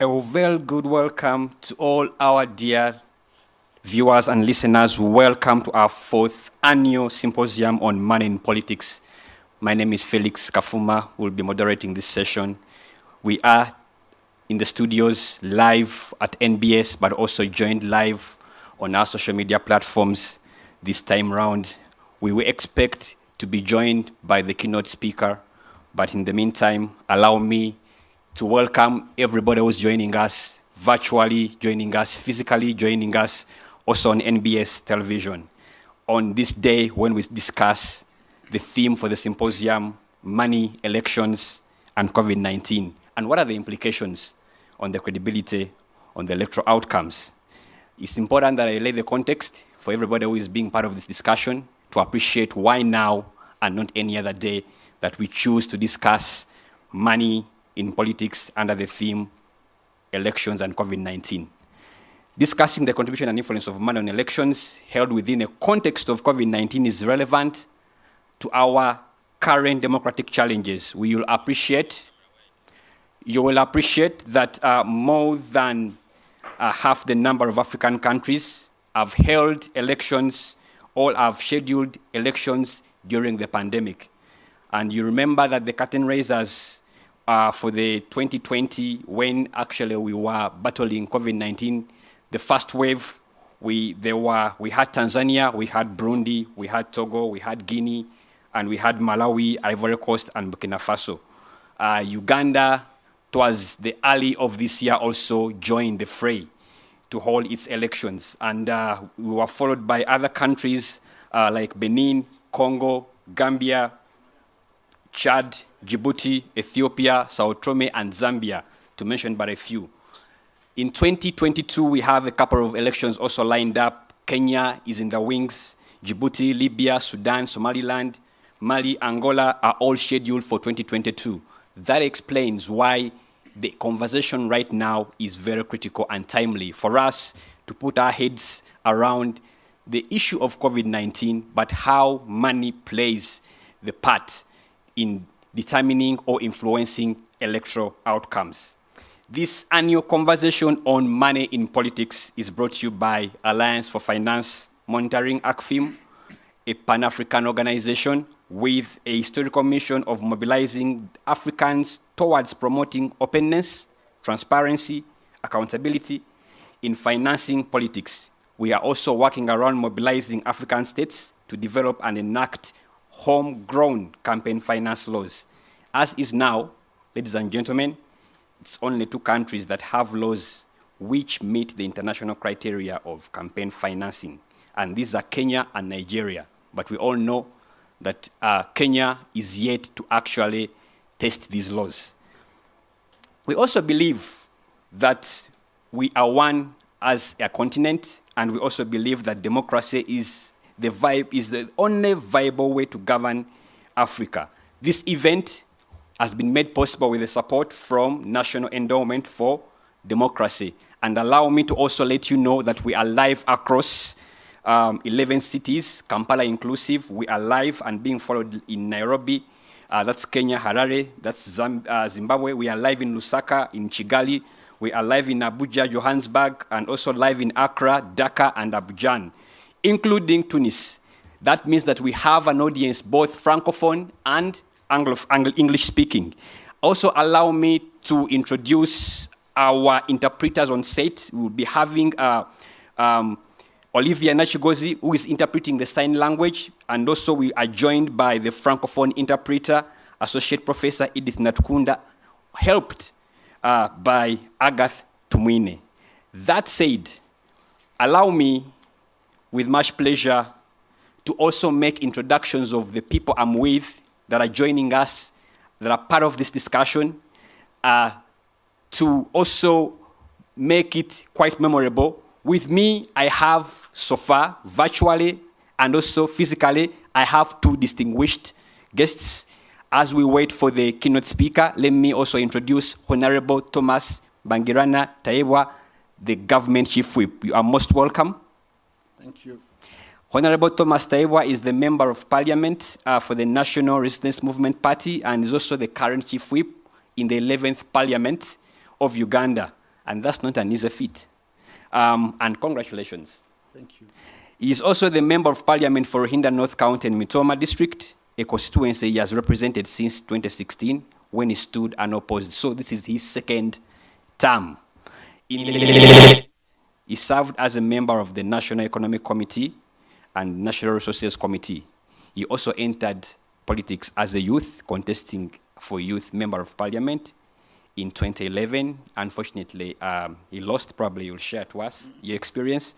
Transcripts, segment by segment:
A very good welcome to all our dear viewers and listeners. Welcome to our 4th annual symposium on money in politics. My name is Felix Kafuma, who will be moderating this session. We are in the studios live at NBS, but also joined live on our social media platforms this time round. We will expect to be joined by the keynote speaker, but in the meantime, allow me to welcome everybody who's joining us virtually, joining us physically, joining us also on NBS television. On this day when we discuss the theme for the symposium, money, elections, and COVID-19, and what are the implications on the credibility on the electoral outcomes. It's important that I lay the context for everybody who is being part of this discussion to appreciate why now and not any other day that we choose to discuss money in politics under the theme elections and COVID-19. Discussing the contribution and influence of money on elections held within a context of COVID-19 is relevant to our current democratic challenges. You will appreciate that more than half the number of African countries have held elections, all have scheduled elections during the pandemic. And you remember that the curtain raisers for the 2020, when actually we were battling COVID-19, the first wave, we had Tanzania, we had Burundi, we had Togo, we had Guinea, and we had Malawi, Ivory Coast, and Burkina Faso. Uganda, towards the early of this year, also joined the fray to hold its elections. And we were followed by other countries like Benin, Congo, Gambia, Chad, Djibouti, Ethiopia, Sao Tome, and Zambia, to mention but a few. In 2022, we have a couple of elections also lined up. Kenya is in the wings. Djibouti, Libya, Sudan, Somaliland, Mali, Angola are all scheduled for 2022. That explains why the conversation right now is very critical and timely for us to put our heads around the issue of COVID-19, but how money plays the part in determining or influencing electoral outcomes. This annual conversation on money in politics is brought to you by Alliance for Finance Monitoring, ACFIM, a Pan-African organization with a historical mission of mobilizing Africans towards promoting openness, transparency, accountability in financing politics. We are also working around mobilizing African states to develop and enact homegrown campaign finance laws. As is now, ladies and gentlemen, it's only 2 countries that have laws which meet the international criteria of campaign financing. And these are Kenya and Nigeria. But we all know that Kenya is yet to actually test these laws. We also believe that we are one as a continent, and we also believe that democracy is the only viable way to govern Africa. This event has been made possible with the support from National Endowment for Democracy. And allow me to also let you know that we are live across 11 cities, Kampala inclusive. We are live and being followed in Nairobi. That's Kenya, Harare. That's Zimbabwe. We are live in Lusaka, in Kigali. We are live in Abuja, Johannesburg, and also live in Accra, Dhaka, and Abidjan, including Tunis. That means that we have an audience both Francophone and English speaking. Also allow me to introduce our interpreters on set. We will be having Olivia Nachigozi, who is interpreting the sign language, and also we are joined by the Francophone interpreter, Associate Professor Edith Natukunda, helped by Agath Tumwine. That said, allow me, with much pleasure, to also make introductions of the people I'm with that are joining us, that are part of this discussion, to also make it quite memorable. With me, I have so far, virtually and also physically, I have 2 distinguished guests. As we wait for the keynote speaker, let me also introduce Honorable Thomas Bangirana Taibwa, the Government Chief Whip. You are most welcome. Thank you. Honorable Thomas Taibwa is the Member of Parliament for the National Resistance Movement Party and is also the current Chief Whip in the 11th Parliament of Uganda. And that's not an easy feat. And congratulations. Thank you. He is also the Member of Parliament for Rohingya North County and Mitoma District, a constituency he has represented since 2016 when he stood unopposed. So this is his second term. He served as a member of the National Economic Committee and National Resources Committee. He also entered politics as a youth, contesting for Youth Member of Parliament in 2011. Unfortunately, he lost. Probably you'll share to us your experience.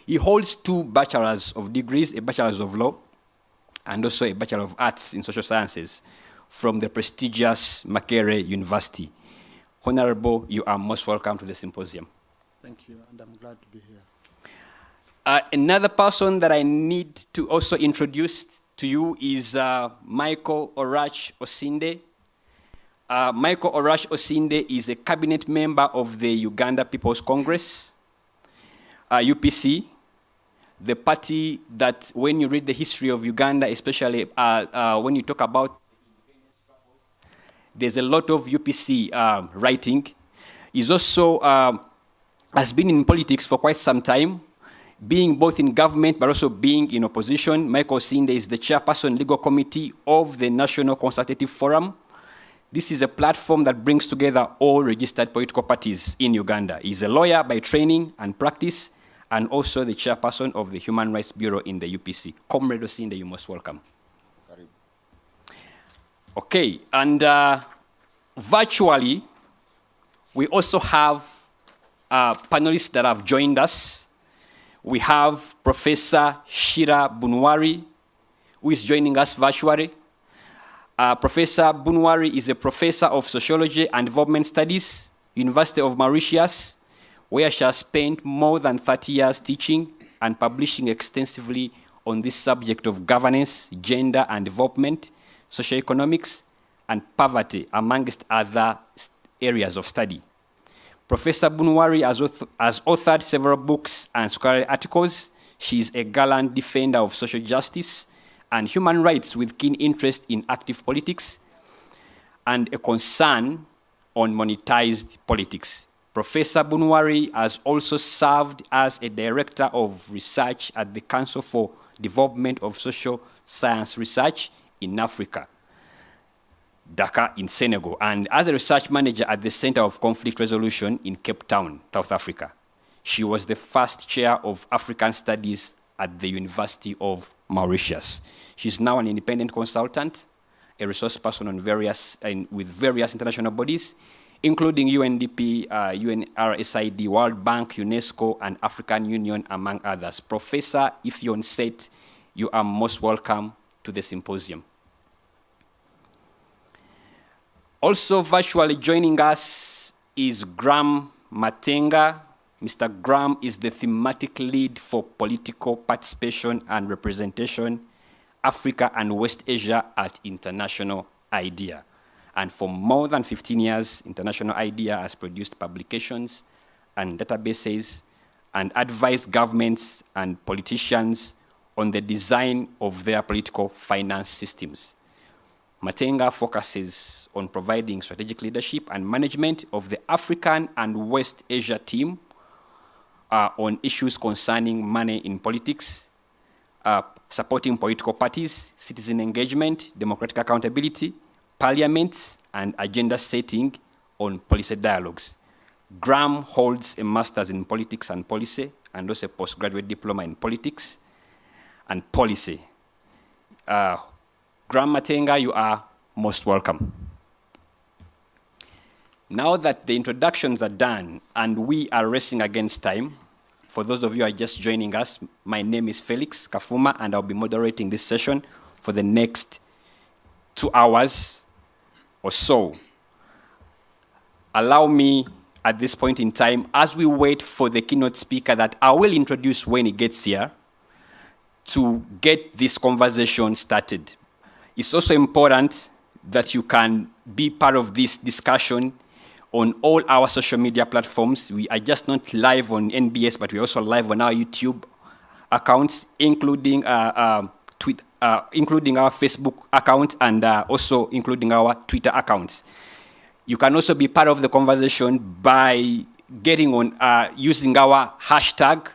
He holds 2 bachelors of degrees, a bachelor's of law, and also a bachelor of arts in social sciences from the prestigious Makerere University. Honorable, you are most welcome to the symposium. Thank you, and I'm glad to be here. Another person that I need to also introduce to you is Michael Orach Osinde. Michael Orach Osinde is a cabinet member of the Uganda People's Congress, UPC, the party that when you read the history of Uganda, especially when you talk about, there's a lot of UPC writing. He's also has been in politics for quite some time, being both in government but also being in opposition. Michael Osinde is the chairperson legal committee of the National Consultative Forum. This is a platform that brings together all registered political parties in Uganda. He's a lawyer by training and practice, and also the chairperson of the Human Rights Bureau in the UPC. Comrade Osinde, you're most welcome. Okay, and virtually, we also have panelists that have joined us. We have Professor Shira Bunwari, who is joining us virtually. Professor Bunwari is a professor of sociology and development studies, University of Mauritius, where she has spent more than 30 years teaching and publishing extensively on this subject of governance, gender and development, socioeconomics, and poverty, amongst other areas of study. Professor Bunwari has authored several books and scholarly articles. She is a gallant defender of social justice and human rights with keen interest in active politics and a concern on monetized politics. Professor Bunwari has also served as a director of research at the Council for Development of Social Science Research in Africa, Dakar in Senegal, and as a research manager at the Center of Conflict Resolution in Cape Town, South Africa. She was the first chair of African Studies at the University of Mauritius. She's now an independent consultant, a resource person on with various international bodies, including UNDP, UNRSID, World Bank, UNESCO, and African Union, among others. Professor Ifyon Set, you are most welcome to the symposium. Also virtually joining us is Graham Matenga. Mr. Graham is the thematic lead for political participation and representation, Africa and West Asia at International IDEA. And for more than 15 years, International IDEA has produced publications and databases and advised governments and politicians on the design of their political finance systems. Matenga focuses on providing strategic leadership and management of the African and West Asia team on issues concerning money in politics, supporting political parties, citizen engagement, democratic accountability, parliaments, and agenda setting on policy dialogues. Graham holds a master's in politics and policy, and also a postgraduate diploma in politics and policy. Graham Matenga, you are most welcome. Now that the introductions are done and we are racing against time, for those of you who are just joining us, my name is Felix Kafuma, and I'll be moderating this session for the next 2 hours or so. Allow me at this point in time, as we wait for the keynote speaker that I will introduce when he gets here, to get this conversation started. It's also important that you can be part of this discussion on all our social media platforms. We are just not live on NBS, but we're also live on our YouTube accounts, including our Facebook account and also including our Twitter accounts. You can also be part of the conversation by getting on, using our hashtag,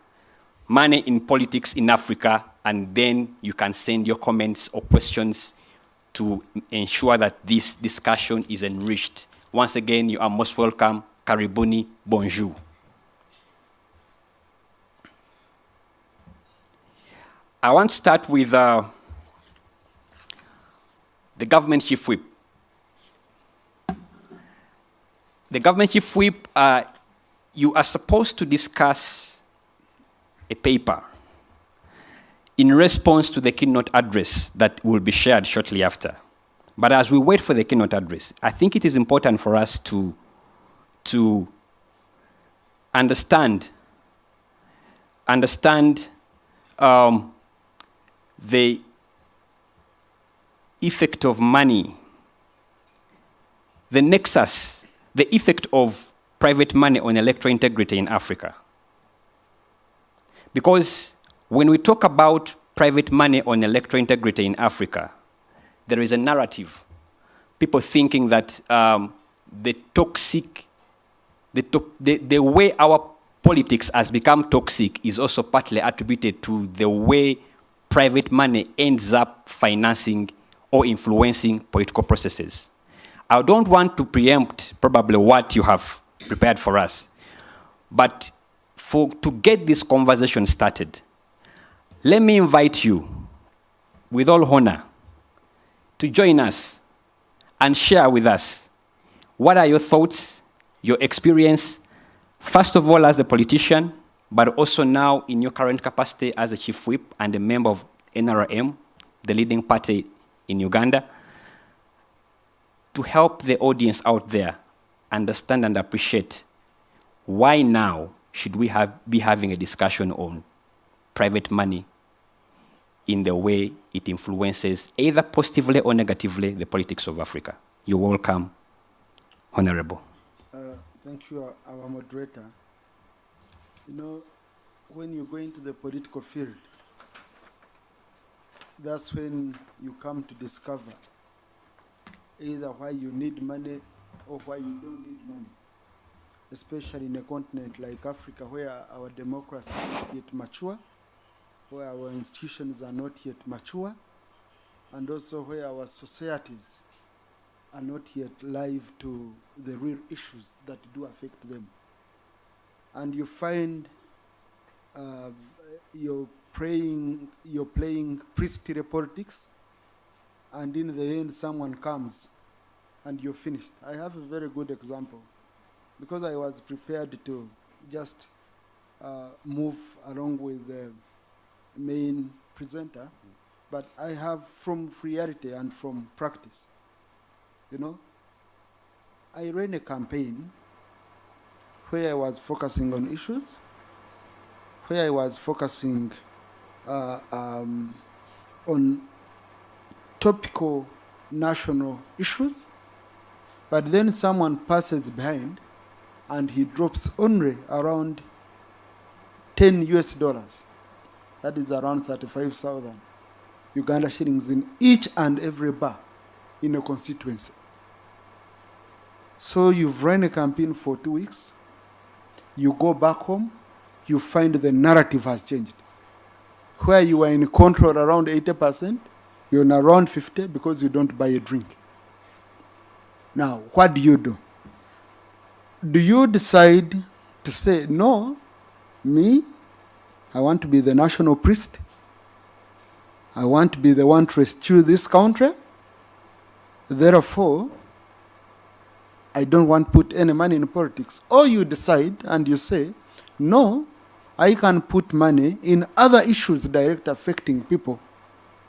Money in Politics in Africa, and then you can send your comments or questions to ensure that this discussion is enriched. Once again, you are most welcome. Karibuni, bonjour. I want to start with the government chief whip. The government chief whip, you are supposed to discuss a paper in response to the keynote address that will be shared shortly after. But as we wait for the keynote address, I think it is important for us to understand the effect of money, the nexus, the effect of private money on electoral integrity in Africa. Because when we talk about private money on electoral integrity in Africa, there is a narrative. People thinking that the way our politics has become toxic is also partly attributed to the way private money ends up financing or influencing political processes. I don't want to preempt probably what you have prepared for us, but to get this conversation started, let me invite you, with all honor, to join us and share with us what are your thoughts, your experience, first of all as a politician, but also now in your current capacity as a chief whip and a member of NRM, the leading party in Uganda, to help the audience out there understand and appreciate why now should we be having a discussion on private money in the way it influences either positively or negatively the politics of Africa. You're welcome, Honorable. Thank you, our moderator. You know, when you go into the political field, that's when you come to discover either why you need money or why you don't need money, especially in a continent like Africa where our democracy is not yet mature, where our institutions are not yet mature, and also where our societies are not yet live to the real issues that do affect them. And you find you're playing priestly politics, and in the end someone comes and you're finished. I have a very good example, because I was prepared to just move along with the main presenter, but I have from reality and from practice. You know, I ran a campaign where I was focusing on issues, where I was focusing on topical national issues, but then someone passes behind and he drops only around $10 US. That is around 35,000 Uganda shillings in each and every bar in a constituency. So you've run a campaign for 2 weeks, you go back home, you find the narrative has changed. Where you were in control around 80%, you're in around 50% because you don't buy a drink. Now, what do? Do you decide to say, no, me, I want to be the national priest, I want to be the one to rescue this country, therefore, I don't want to put any money in politics? Or you decide and you say, no, I can put money in other issues direct affecting people,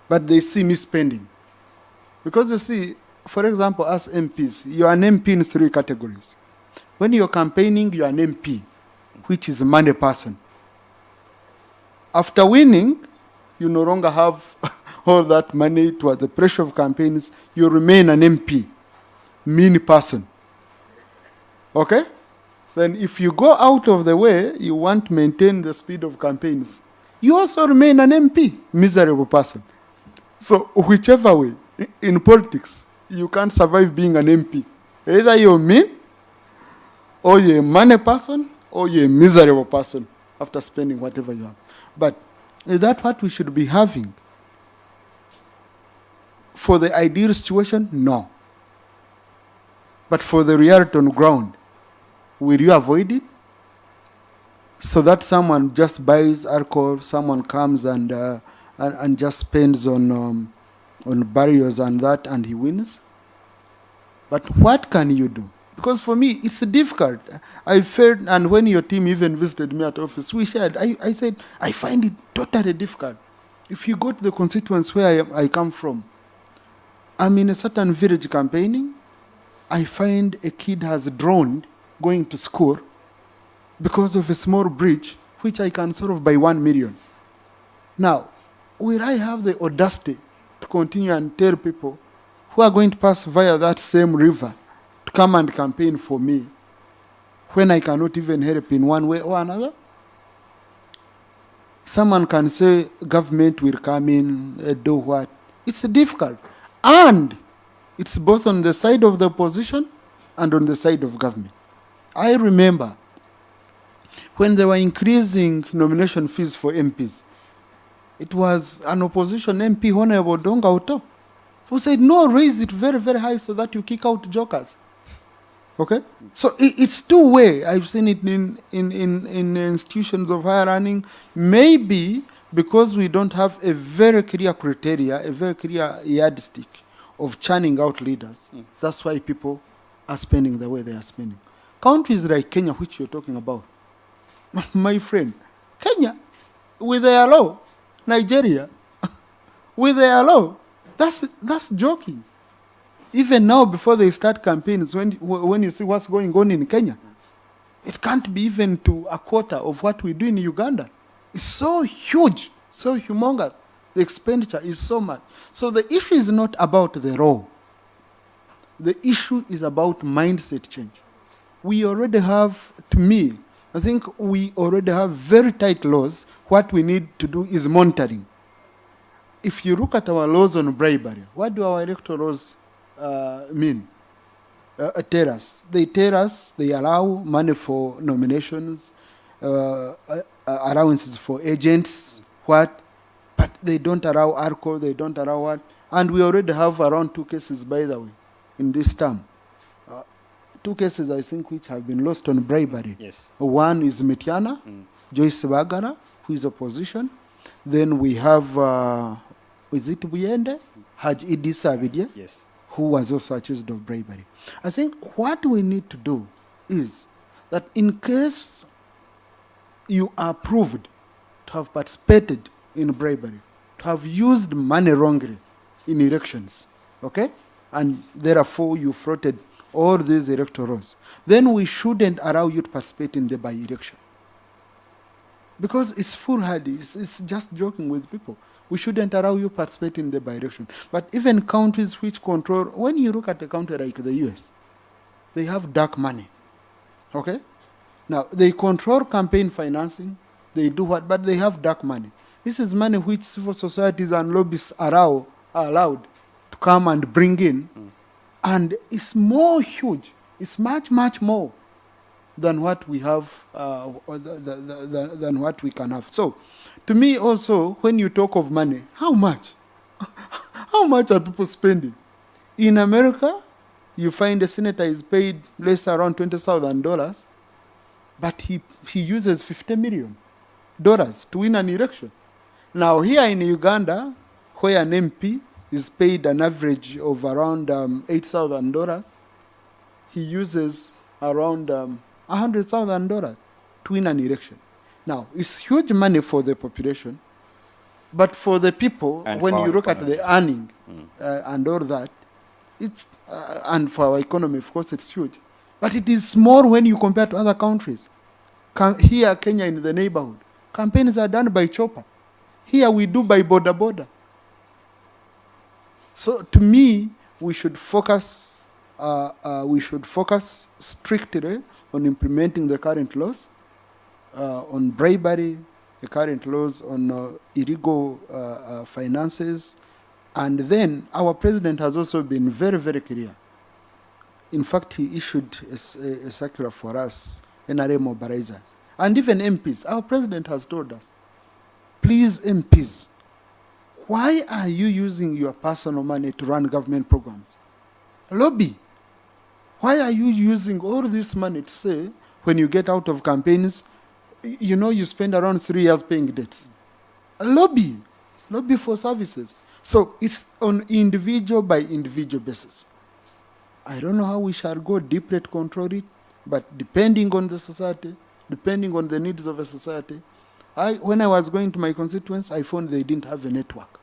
but they see me spending. Because you see, for example, as MPs, you are an MP in 3 categories. When you're campaigning, you are an MP, which is a money person. After winning, you no longer have all that money towards the pressure of campaigns. You remain an MP, mean person. Okay? Then if you go out of the way, you want to maintain the speed of campaigns, you also remain an MP, miserable person. So whichever way, in politics, you can't survive being an MP. Either you're mean, or you're a money person, or you're a miserable person after spending whatever you have. But is that what we should be having? For the ideal situation, no. But for the reality on ground, will you avoid it? So that someone just buys alcohol, someone comes and just spends on barriers and that, and he wins. But what can you do? Because for me, it's difficult. I felt, and when your team even visited me at office, we shared. I said, I find it totally difficult. If you go to the constituents where I come from, I'm in a certain village campaigning. I find a kid has drowned going to school because of a small bridge, which I can solve by 1 million. Now, will I have the audacity to continue and tell people who are going to pass via that same river to come and campaign for me when I cannot even help in one way or another? Someone can say government will come in, do what? It's difficult. And it's both on the side of the opposition and on the side of government. I remember when they were increasing nomination fees for MPs, it was an opposition MP, Honorable Donga Uto, who said, no, raise it very, very high so that you kick out jokers. Okay? So it's two-way. I've seen it in institutions of higher learning. Maybe because we don't have a very clear criteria, a very clear yardstick of churning out leaders. That's why people are spending the way they are spending. Countries like Kenya, which you're talking about, my friend, Kenya, with their law, Nigeria, with their law, that's joking. Even now, before they start campaigns, when you see what's going on in Kenya, it can't be even to a quarter of what we do in Uganda. It's so huge, so humongous. The expenditure is so much. So the issue is not about the law. The issue is about mindset change. We already have, to me, I think we already have very tight laws. What we need to do is monitoring. If you look at our laws on bribery, what do our electoral laws mean? Tell us. They tell us they allow money for nominations, allowances for agents, what? But they don't allow alcohol, they don't allow what? And we already have around 2 cases, by the way, in this term. 2 cases, I think, which have been lost on bribery. Yes. One is Mitiana, Joyce Bagara, who is opposition. Then we have, is it Buyende? Haj Idi Sabidye, Yes. who was also accused of bribery. I think what we need to do is that in case you are proved to have participated in bribery, to have used money wrongly in elections, okay? And therefore you frauded all these electorals, then we shouldn't allow you to participate in the by-election. Because it's foolhardy, it's just joking with people. We shouldn't allow you to participate in the by-election. But even countries which control, when you look at a country like the US, they have dark money, okay? Now, they control campaign financing, they do what, but they have dark money. This is money which civil societies and lobbyists are allowed to come and bring in, and it's more huge. It's much, much more than what we have, than what we can have. So, to me also, when you talk of money, how much? How much are people spending? In America, you find a senator is paid less around $20,000, but he uses $50 million to win an election. Now here in Uganda, where an MP is paid an average of around $8,000, he uses around $100,000 to win an election. Now, it's huge money for the population, but for the people, And when for you look at economy. the earning and all that, and for our economy, of course, it's huge. But it is small when you compare to other countries. Here, Kenya, in the neighborhood, campaigns are done by chopper. Here we do by border. So to me, we should focus strictly on implementing the current laws, on bribery, the current laws on illegal finances. And then our president has also been very, very clear. In fact, he issued a circular for us, NRA mobilizers, and even MPs. Our president has told us, please, MPs, why are you using your personal money to run government programs? Lobby. Why are you using all this money to say, when you get out of campaigns, you know you spend around 3 years paying debts? Lobby. Lobby for services. So it's on individual by individual basis. I don't know how we shall go deeply to control it, but depending on the society, depending on the needs of a society, when I was going to my constituents, I found they didn't have a network.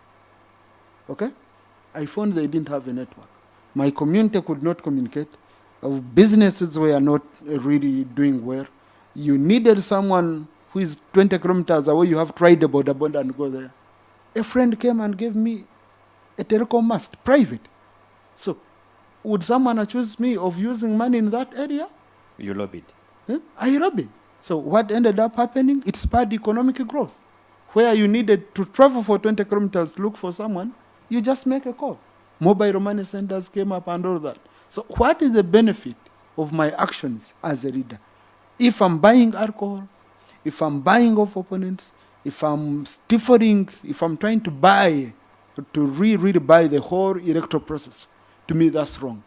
Okay? I found they didn't have a network. My community could not communicate. Businesses were not really doing well. You needed someone who is 20 kilometers away. You have tried the border and go there. A friend came and gave me a telecom mast, private. So, would someone accuse me of using money in that area? You lobbied. I lobbied. So what ended up happening? It spurred economic growth. Where you needed to travel for 20 kilometers to look for someone, you just make a call. Mobile money centers came up and all that. So what is the benefit of my actions as a leader? If I'm buying alcohol, if I'm buying off opponents, if I'm stifling, if I'm trying to buy, to really buy the whole electoral process, to me that's wrong.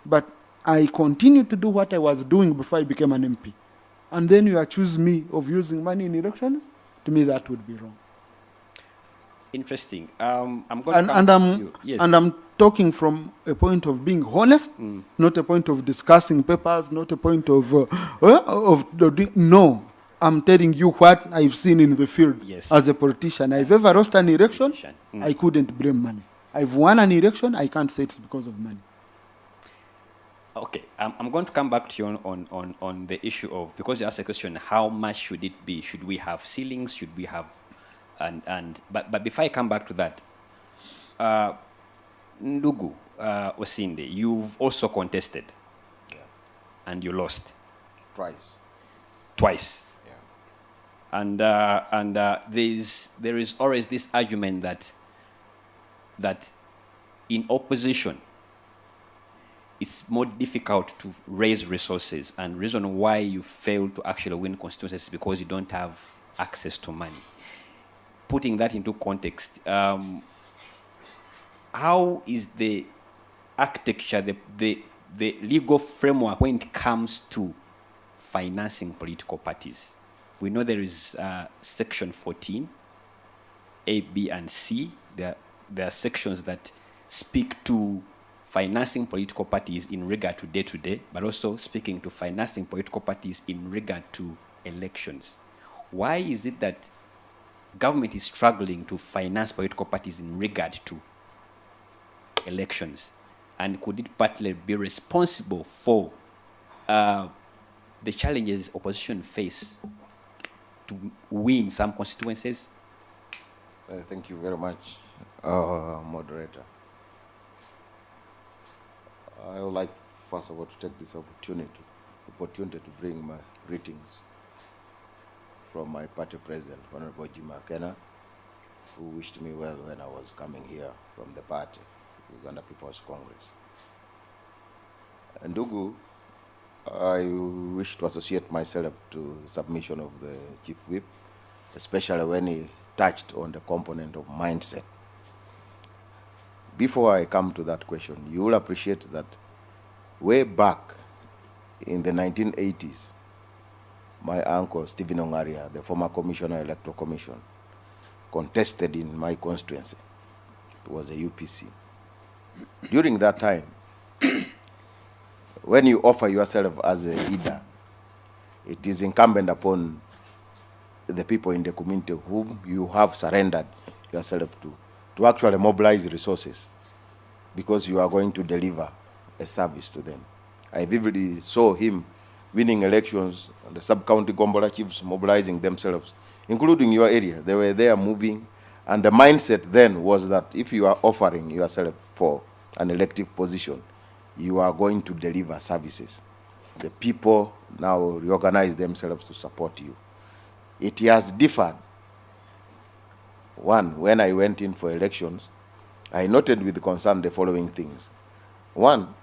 But I continue to do what I was doing before I became an MP. And then you accuse me of using money in elections? To me that would be wrong. Interesting. I'm going and I'm talking from a point of being honest, not a point of discussing papers, not a point of no. I'm telling you what I've seen in the field as a politician. I've ever lost an election, I couldn't blame money. I've won an election, I can't say it's because of money. Okay, I'm going to come back to you on the issue of, because you asked a question, how much should it be? Should we have ceilings? Should we have, but before I come back to that, Ndugu Osinde, you've also contested, and you lost. Twice. Yeah. And there is always this argument that in opposition, it's more difficult to raise resources, and reason why you fail to actually win constituencies is because you don't have access to money. Putting that into context, how is the architecture, the legal framework when it comes to financing political parties? We know there is Section 14, A, B, and C. There are sections that speak to financing political parties in regard to day-to-day, but also speaking to financing political parties in regard to elections. Why is it that government is struggling to finance political parties in regard to elections? And could it partly be responsible for the challenges opposition face to win some constituencies? Thank you very much, moderator. I would like, first of all, to take this opportunity to bring my greetings from my party president, Honorable Jim McKenna, who wished me well when I was coming here from the party, Uganda People's Congress. And Ndugu, I wish to associate myself to the submission of the Chief Whip, especially when he touched on the component of mindset. Before I come to that question, you will appreciate that way back in the 1980s, my uncle, Stephen Ongaria, the former Commissioner, Electoral Commission, contested in my constituency. It was a UPC. During that time, when you offer yourself as a leader, it is incumbent upon the people in the community whom you have surrendered yourself to actually mobilize resources, because you are going to deliver a service to them. I vividly saw him winning elections, and the sub-county Gombola chiefs mobilizing themselves, including your area. They were there moving, and the mindset then was that if you are offering yourself for an elective position, you are going to deliver services. The people now reorganize themselves to support you. It has differed. One, when I went in for elections, I noted with concern the following things. One,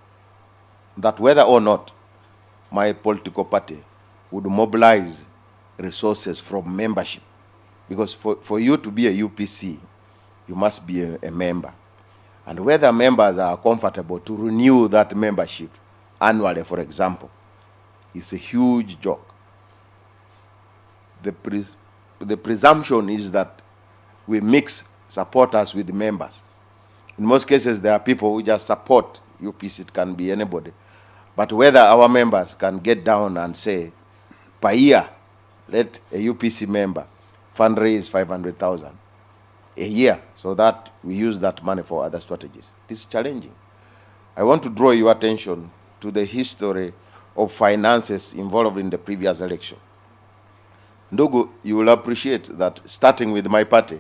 that whether or not my political party would mobilize resources from membership. Because for you to be a UPC, you must be a member. And whether members are comfortable to renew that membership annually, for example, is a huge joke. The presumption is that we mix supporters with members. In most cases, there are people who just support UPC. It can be anybody. But whether our members can get down and say, per year, let a UPC member fundraise 500,000 a year, so that we use that money for other strategies. It is challenging. I want to draw your attention to the history of finances involved in the previous election. Ndugu, you will appreciate that starting with my party,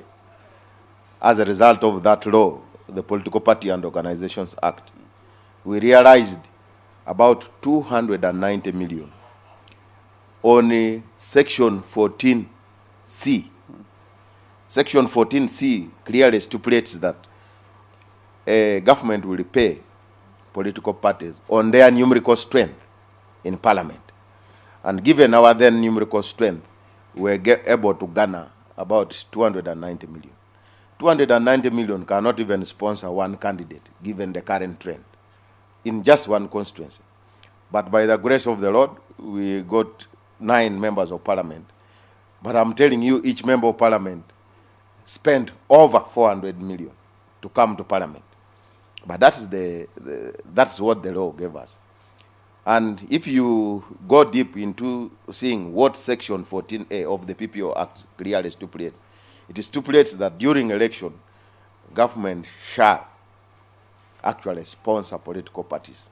as a result of that law, the Political Party and Organizations Act, we realized about 290 million on Section 14C. Section 14C clearly stipulates that a government will pay political parties on their numerical strength in Parliament. And given our then numerical strength, we were able to garner about 290 million. 290 million cannot even sponsor one candidate, given the current trend, in just one constituency. But by the grace of the Lord, we got 9 members of Parliament. But I'm telling you, each member of Parliament spent over 400 million to come to Parliament. But that's what the law gave us. And if you go deep into seeing what Section 14A of the PPO Act clearly stipulates, it stipulates that during election, government shall actually sponsor political parties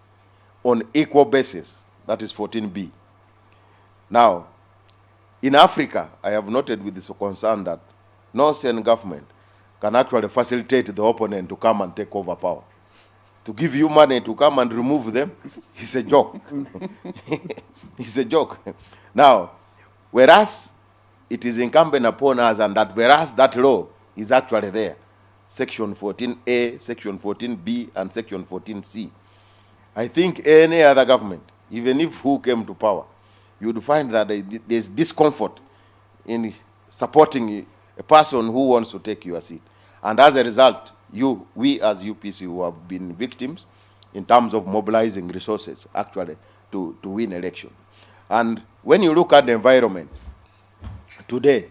on equal basis. That is 14B. Now, in Africa, I have noted with this concern that no sane government can actually facilitate the opponent to come and take over power. To give you money to come and remove them is a joke. It's a joke. Now, whereas it is incumbent upon us, and that whereas that law is actually there, Section 14A, Section 14B, and Section 14C, I think any other government, even if who came to power, you would find that there's discomfort in supporting a person who wants to take your seat. And as a result, we as UPC who have been victims in terms of mobilizing resources actually to win election. And when you look at the environment today,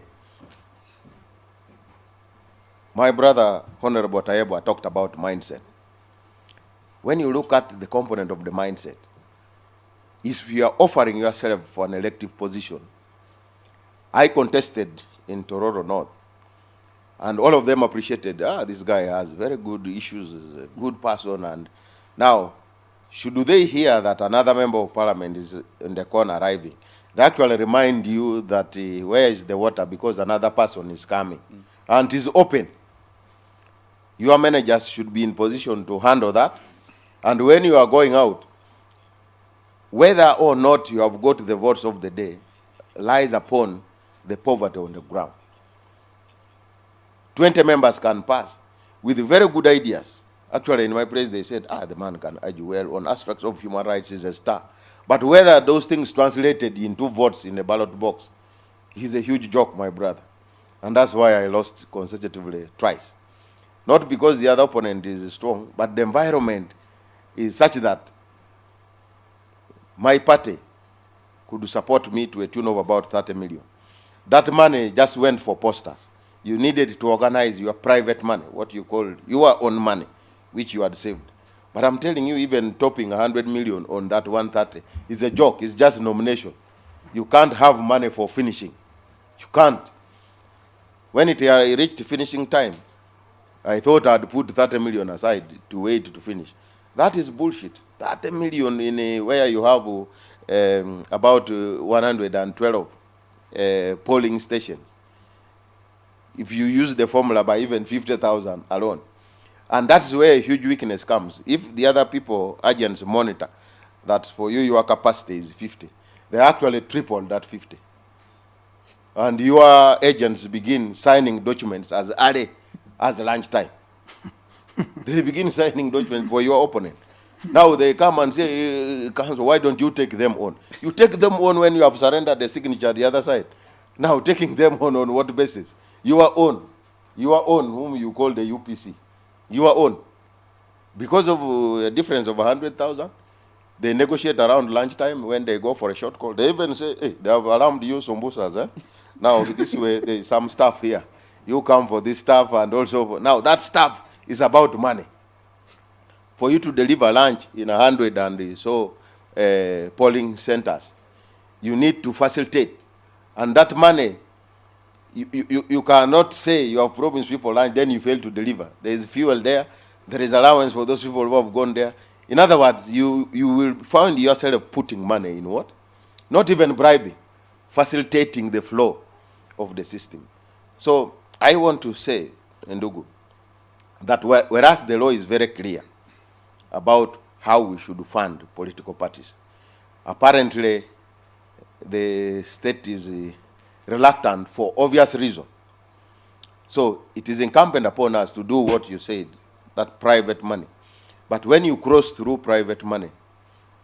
my brother Honorable Tayebwa talked about mindset. When you look at the component of the mindset, if you are offering yourself for an elective position, I contested in Tororo North, and all of them appreciated, this guy has very good issues, is a good person. And now, should they hear that another member of parliament is in the corner arriving, they actually remind you that where is the water, because another person is coming. And it is open. Your managers should be in position to handle that. And when you are going out, whether or not you have got the votes of the day lies upon the poverty on the ground. 20 members can pass with very good ideas. Actually, in my place, they said, the man can argue well on aspects of human rights, is a star. But whether those things translated into votes in the ballot box is a huge joke, my brother. And that's why I lost consecutively twice. Not because the other opponent is strong, but the environment is such that my party could support me to a tune of about 30 million. That money just went for posters. You needed to organize your private money, what you call your own money, which you had saved. But I'm telling you, even topping 100 million on that 130 is a joke. It's just nomination. You can't have money for finishing. You can't. When it reached finishing time, I thought I'd put 30 million aside to wait to finish. That is bullshit. 30 million in where you have about 112 polling stations. If you use the formula by even 50,000 alone. And that's where a huge weakness comes. If the other people, agents, monitor that for you, your capacity is 50, they actually triple that 50. And your agents begin signing documents as early as lunchtime. They begin signing documents for your opponent. Now they come and say, Council, why don't you take them on? You take them on when you have surrendered the signature the other side. Now taking them on what basis? Your own, whom you call the UPC, your own. Because of a difference of 100,000, they negotiate around lunchtime when they go for a short call. They even say, hey, they have alarmed you, Sombusas. Eh? Now, this way, there's some stuff here. You come for this stuff and also, now that stuff is about money. For you to deliver lunch in 100 and so polling centers, you need to facilitate. And that money, you cannot say you have promised people lunch, then you fail to deliver. There is fuel there. There is allowance for those people who have gone there. In other words, you will find yourself putting money in what? Not even bribing, facilitating the flow of the system. So I want to say, Ndugu, that whereas the law is very clear about how we should fund political parties, apparently the state is reluctant for obvious reason. So it is incumbent upon us to do what you said, that private money. But when you cross through private money,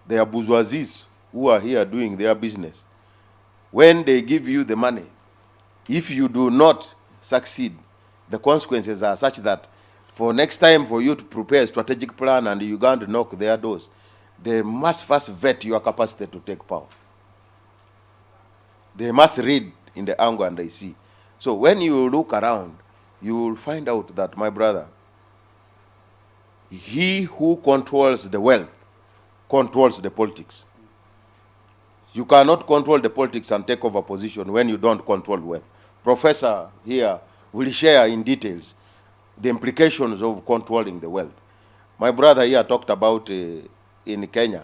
there are bourgeoisies who are here doing their business. When they give you the money, if you do not succeed, the consequences are such that for next time for you to prepare a strategic plan and you're going to knock their doors, they must first vet your capacity to take power. They must read in the angle and they see. So when you look around, you will find out that, my brother, he who controls the wealth controls the politics. You cannot control the politics and take over position when you don't control wealth. Professor here will share in details the implications of controlling the wealth. My brother here talked about in Kenya,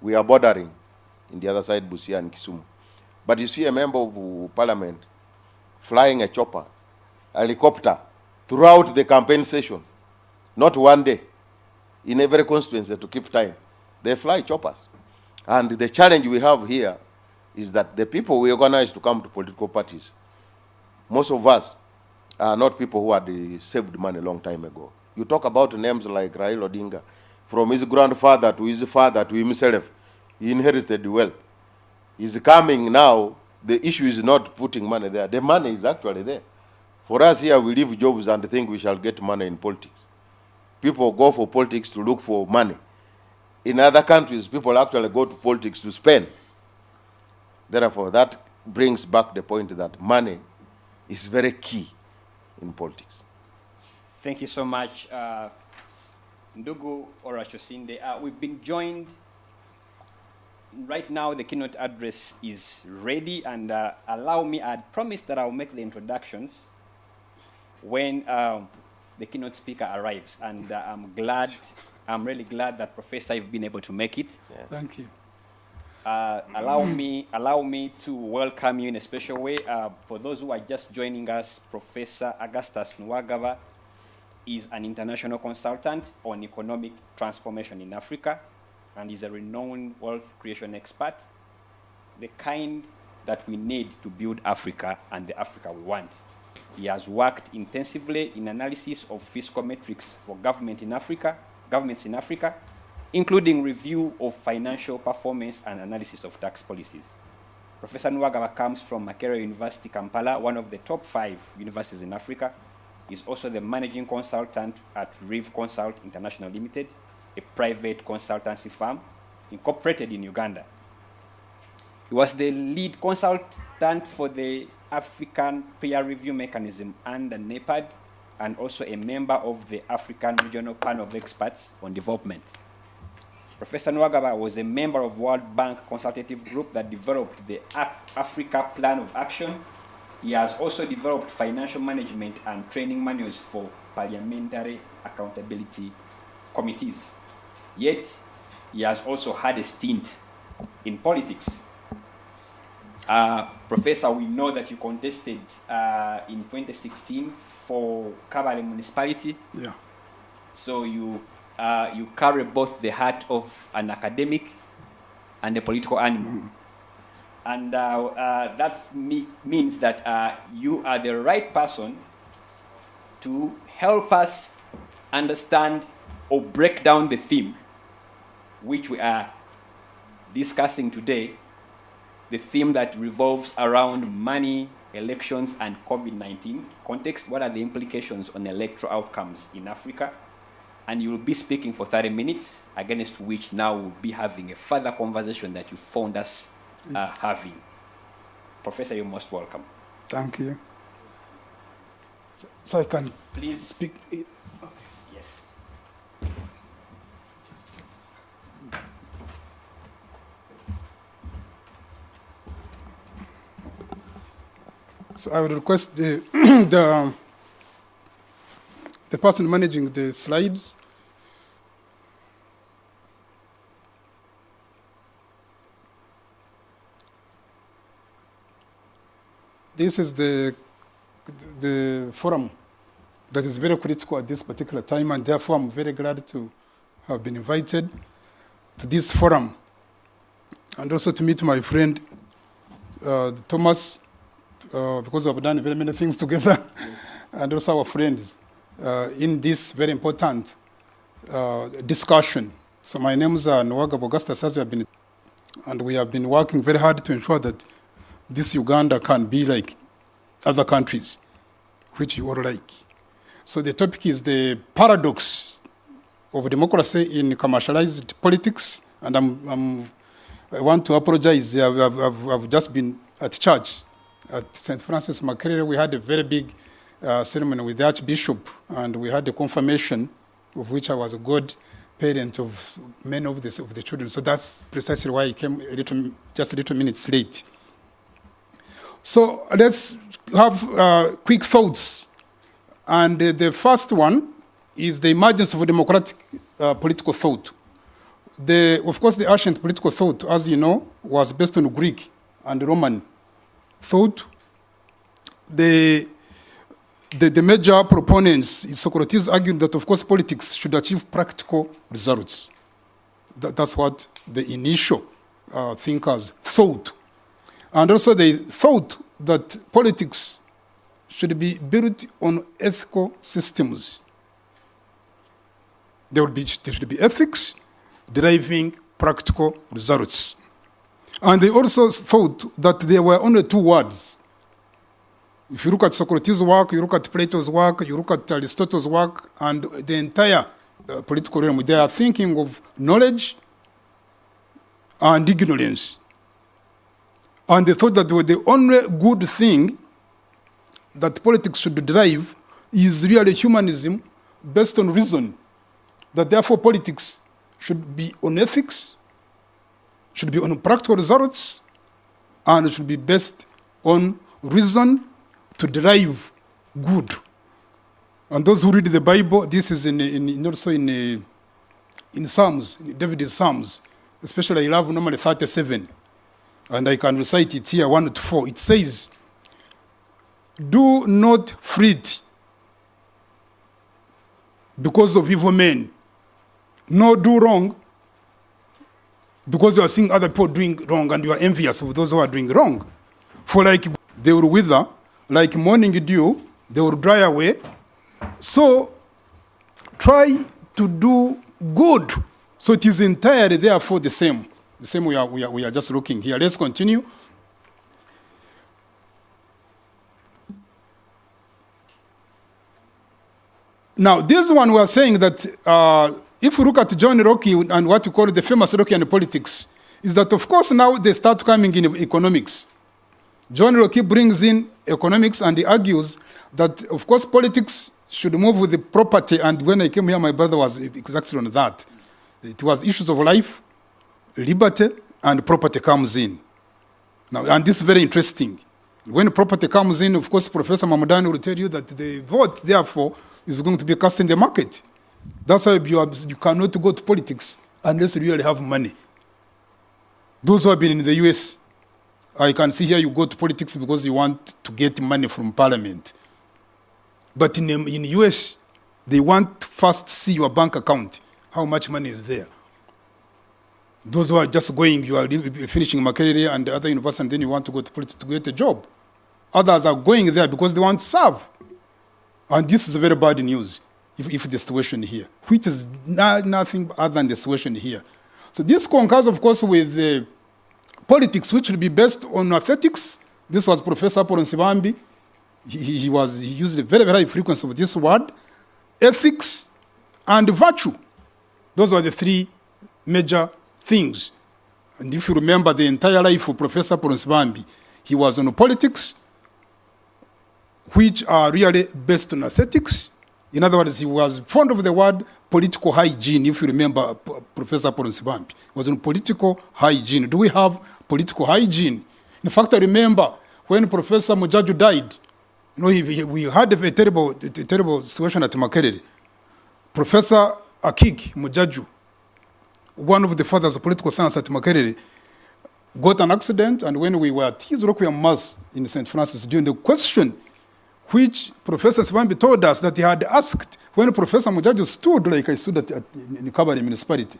we are bordering in the other side, Busia and Kisumu. But you see a member of parliament flying a chopper, a helicopter, throughout the campaign session. Not one day, in every constituency to keep time. They fly choppers. And the challenge we have here is that the people we organize to come to political parties, most of us are not people who had saved money a long time ago. You talk about names like Raila Odinga, from his grandfather to his father to himself, he inherited wealth. He's coming now, the issue is not putting money there. The money is actually there. For us here, we leave jobs and think we shall get money in politics. People go for politics to look for money. In other countries, people actually go to politics to spend. Therefore, that brings back the point that money is very key in politics. Thank you so much, Ndugu Orachosinde. We've been joined. Right now, the keynote address is ready, and allow me, I promised that I'll make the introductions when the keynote speaker arrives, and I'm really glad that Professor, you've been able to make it. Yeah. Thank you. Allow me to welcome you in a special way. For those who are just joining us, Professor Augustus Nwagaba is an international consultant on economic transformation in Africa, and is a renowned wealth creation expert, the kind that we need to build Africa and the Africa we want. He has worked intensively in analysis of fiscal metrics for governments in Africa, including review of financial performance and analysis of tax policies. Professor Nwagaba comes from Makerere University, Kampala, one of the top 5 universities in Africa. He's also the managing consultant at Reeve Consult International Limited, a private consultancy firm incorporated in Uganda. He was the lead consultant for the African Peer Review Mechanism under NEPAD, and also a member of the African Regional Panel of Experts on Development. Professor Nwagaba was a member of World Bank Consultative Group that developed the Africa Plan of Action. He has also developed financial management and training manuals for parliamentary accountability committees. Yet, he has also had a stint in politics. Professor, we know that you contested in 2016 for Kabale municipality. Yeah. So you carry both the heart of an academic and a political animal. And that means that you are the right person to help us understand or break down the theme which we are discussing today, the theme that revolves around money, elections, and COVID-19 context. What are the implications on electoral outcomes in Africa? And you will be speaking for 30 minutes, against which now we'll be having a further conversation that you found us having. Professor, you're most welcome. Thank you. So I can Please speak. Yes. So I would request the the person managing the slides. This is the forum that is very critical at this particular time, and therefore I'm very glad to have been invited to this forum, and also to meet my friend Thomas, because we have done very many things together, and also our friends in this very important discussion. So my name is Nwaga Augustus, as we have been, and we have been working very hard to ensure that this Uganda can be like other countries, which you all like. So the topic is the paradox of democracy in commercialized politics, and I want to apologize. I've just been at church at St. Francis Makerere. We had a very big ceremony with the Archbishop, and we had the confirmation of which I was a good parent of many of the children. So that's precisely why I came just a little minutes late. So let's have quick thoughts. And the first one is the emergence of a democratic political thought. Of course, the ancient political thought, as you know, was based on Greek and Roman thought. The major proponents, Socrates, argued that, of course, politics should achieve practical results. That's what the initial thinkers thought. And also they thought that politics should be built on ethical systems. There should be ethics deriving practical results. And they also thought that there were only two words. If you look at Socrates' work, you look at Plato's work, you look at Aristotle's work, and the entire political realm, they are thinking of knowledge and ignorance. And they thought that the only good thing that politics should derive is really humanism based on reason. That therefore politics should be on ethics, should be on practical results, and it should be based on reason to derive good. And those who read the Bible, this is also in Psalms, in David's Psalms, especially I love normally 37. And I can recite it here, 1 to 4. It says, "Do not fret because of evil men, nor do wrong because you are seeing other people doing wrong and you are envious of those who are doing wrong. For like they will wither, like morning dew, they will dry away. So try to do good." So it is entirely therefore the same. The same we are just looking here. Let's continue. Now, this one we are saying that if we look at John Locke and what we call the famous Lockean politics, is that of course now they start coming in economics. John Locke brings in economics and he argues that of course politics should move with the property, and when I came here my brother was exactly on that. It was issues of life, liberty, and property comes in. Now, and this is very interesting. When property comes in, of course, Professor Mamadani will tell you that the vote, therefore, is going to be cast in the market. That's why you cannot go to politics unless you really have money. Those who have been in the US, I can see here you go to politics because you want to get money from parliament. But in US, they want first to see your bank account, how much money is there. Those who are just going, you are finishing Makerere and the other university, and then you want to go to politics to get a job. Others are going there because they want to serve. And this is very bad news if the situation here, which is nothing other than the situation here. So this concurs, of course, with politics, which will be based on aesthetics. This was Professor Paul Nsibambi. He used a very, very high frequency of this word. Ethics and virtue. Those were the three major things. And if you remember the entire life of Professor Paul Nsibambi, he was on politics, which are really based on aesthetics. In other words, he was fond of the word political hygiene, if you remember Professor Paul Nsibambi. He was on political hygiene. Do we have political hygiene? In fact, I remember when Professor Mujaju died, we had a terrible situation at Makerere. Professor Akig Mujaju, one of the fathers of political science at Makerere, got an accident, and when we were at his requiem mass in St. Francis, during the question which Professor Nsibambi told us that he had asked when Professor Mujaju stood, like I stood in Kabale municipality,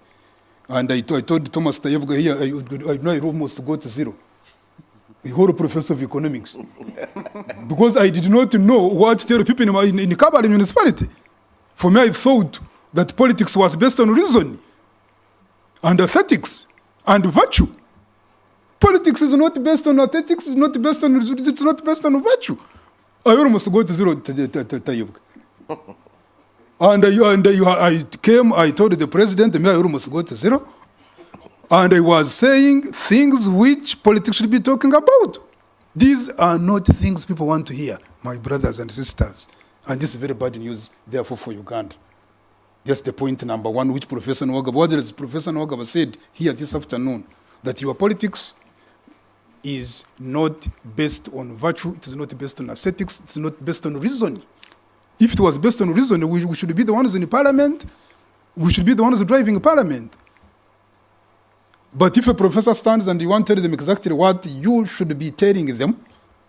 and I told Thomas Tayebga here, I know I almost got zero. A whole professor of economics. Because I did not know what to tell people in Kabale municipality. For me, I thought that politics was based on reason and ethics and virtue. Politics is not based on ethics, it's not based on virtue. I almost got zero, Tayebga. I came, I told the president, I almost got zero. And I was saying things which politics should be talking about. These are not things people want to hear, my brothers and sisters. And this is very bad news, therefore, for Uganda. Just the point number one, which Professor Nwagaba said here this afternoon, that your politics is not based on virtue, it is not based on aesthetics, it's not based on reason. If it was based on reason, we should be the ones in the parliament, we should be the ones driving parliament. But if a professor stands and you want to tell them exactly what you should be telling them,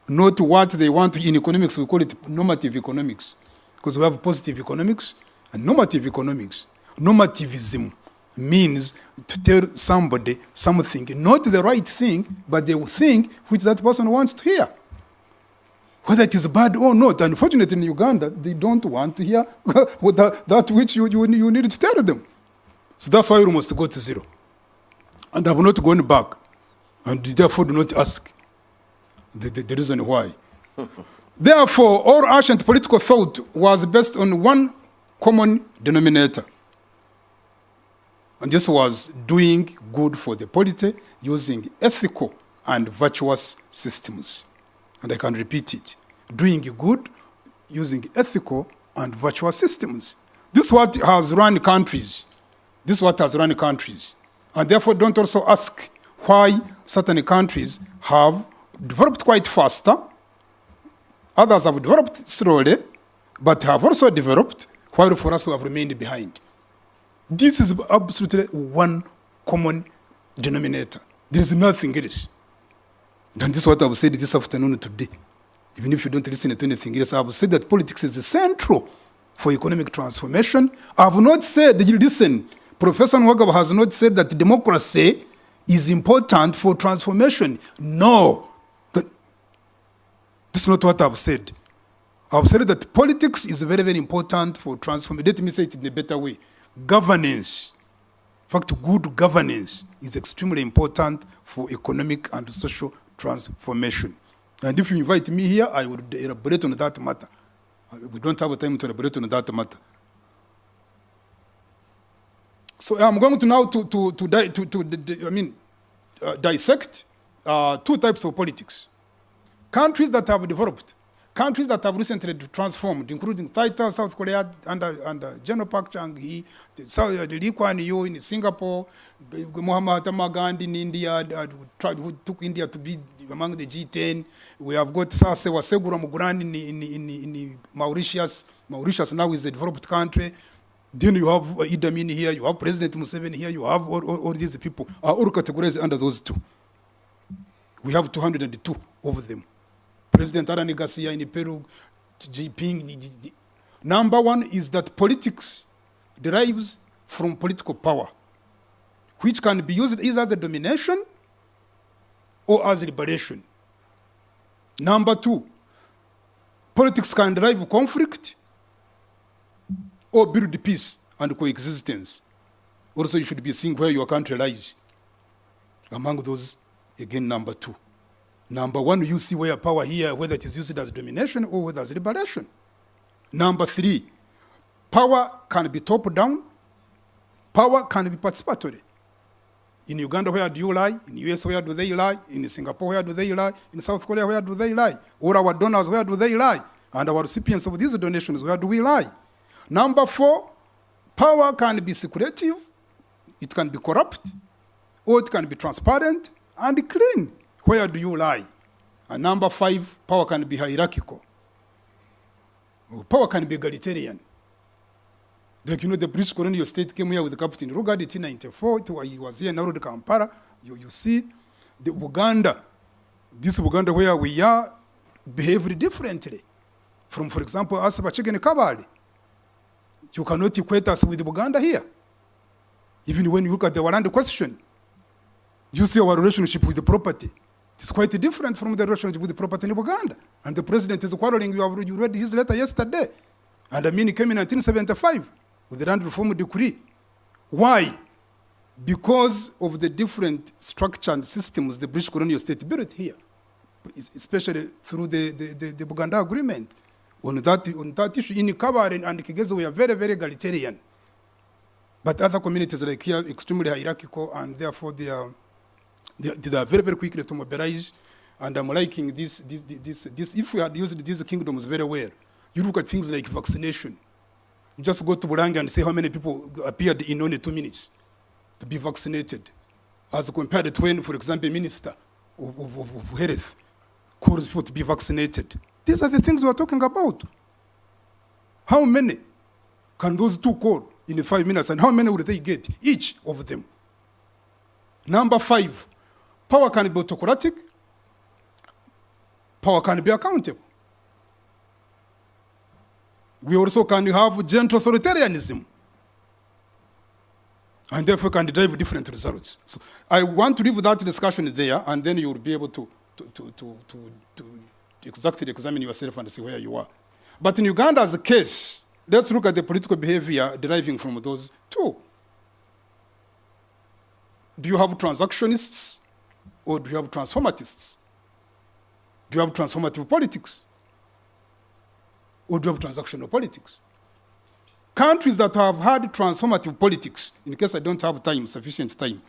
not what they want in economics, we call it normative economics. Because we have positive economics and normative economics. Normativism means to tell somebody something, not the right thing, but the thing which that person wants to hear. Whether it is bad or not. Unfortunately, in Uganda, they don't want to hear that which you need to tell them. So that's why we must go to zero. And I have not gone back, and therefore do not ask the reason why. Therefore, all ancient political thought was based on one common denominator. And this was doing good for the polity using ethical and virtuous systems. And I can repeat it. Doing good using ethical and virtuous systems. This is what has run countries. This is what has run countries. And therefore, don't also ask why certain countries have developed quite faster, others have developed slowly, but have also developed, while for us who have remained behind. This is absolutely one common denominator. There is nothing else. And this is what I've said this afternoon today. Even if you don't listen to anything else, I've said that politics is central for economic transformation. I have not said, listen, Professor Nwagaba has not said that democracy is important for transformation. No. This is not what I've said. I've said that politics is very, very important for transformation. Let me say it in a better way. Governance, in fact, good governance is extremely important for economic and social transformation. And if you invite me here, I would elaborate on that matter. We don't have time to elaborate on that matter. So I'm going to now dissect two types of politics. Countries that have developed, countries that have recently transformed, including Thailand, South Korea, under General Park Chung-hee, Lee Kuan Yew in Singapore, Mahatma Gandhi in India, who took India to be among the G10. We have got Sasewa Segura Muguran in Mauritius. Mauritius now is a developed country. Then you have Idi Amin here, you have President Museveni here, you have all these people are all categorized under those two. We have 202 of them. President Arani Garcia in Peru, Jinping. Number one is that politics derives from political power, which can be used either as a domination or as liberation. Number two, politics can derive conflict or build peace and coexistence. Also, you should be seeing where your country lies. Among those, again, number 2. Number 1, you see where power here, whether it is used as domination or whether as liberation. Number 3, power can be top-down, power can be participatory. In Uganda, where do you lie? In the US, where do they lie? In Singapore, where do they lie? In South Korea, where do they lie? All our donors, where do they lie? And our recipients of these donations, where do we lie? Number 4, power can be secretive, it can be corrupt, or it can be transparent and clean. Where do you lie? And number 5, power can be hierarchical. Power can be egalitarian. Like, the British colonial state came here with Captain Rugard in 1894. He was here in Nairobi, Kampala. You see, the Uganda, this Uganda where we are, behaved differently from, for example, us Bachege Kabali. You cannot equate us with Uganda here. Even when you look at the Warand question, you see our relationship with the property. It's quite different from the relationship with the property in Uganda. And the president is quarreling. You read his letter yesterday. And I mean, he came in 1975 with the land reform decree. Why? Because of the different structure and systems the British colonial state built here, especially through the Buganda agreement. On that issue, in Kabare and Kigezo, we are very, very egalitarian. But other communities like here, extremely hierarchical, and therefore they are very, very quickly to mobilize. And I'm liking this. If we had used these kingdoms very well, you look at things like vaccination. You just go to Burangi and see how many people appeared in only 2 minutes to be vaccinated, as compared to when, for example, a minister of health calls people to be vaccinated. These are the things we are talking about. How many can those 2 call in 5 minutes, and how many would they get, each of them? Number 5, power can be autocratic, power can be accountable. We also can have gentle authoritarianism, and therefore can derive different results. So I want to leave that discussion there, and then you will be able to exactly examine yourself and see where you are. But in Uganda as a case, let's look at the political behavior deriving from those 2. Do you have transactionists or do you have transformatists? Do you have transformative politics or do you have transactional politics? Countries that have had transformative politics, in case I don't have time, sufficient time,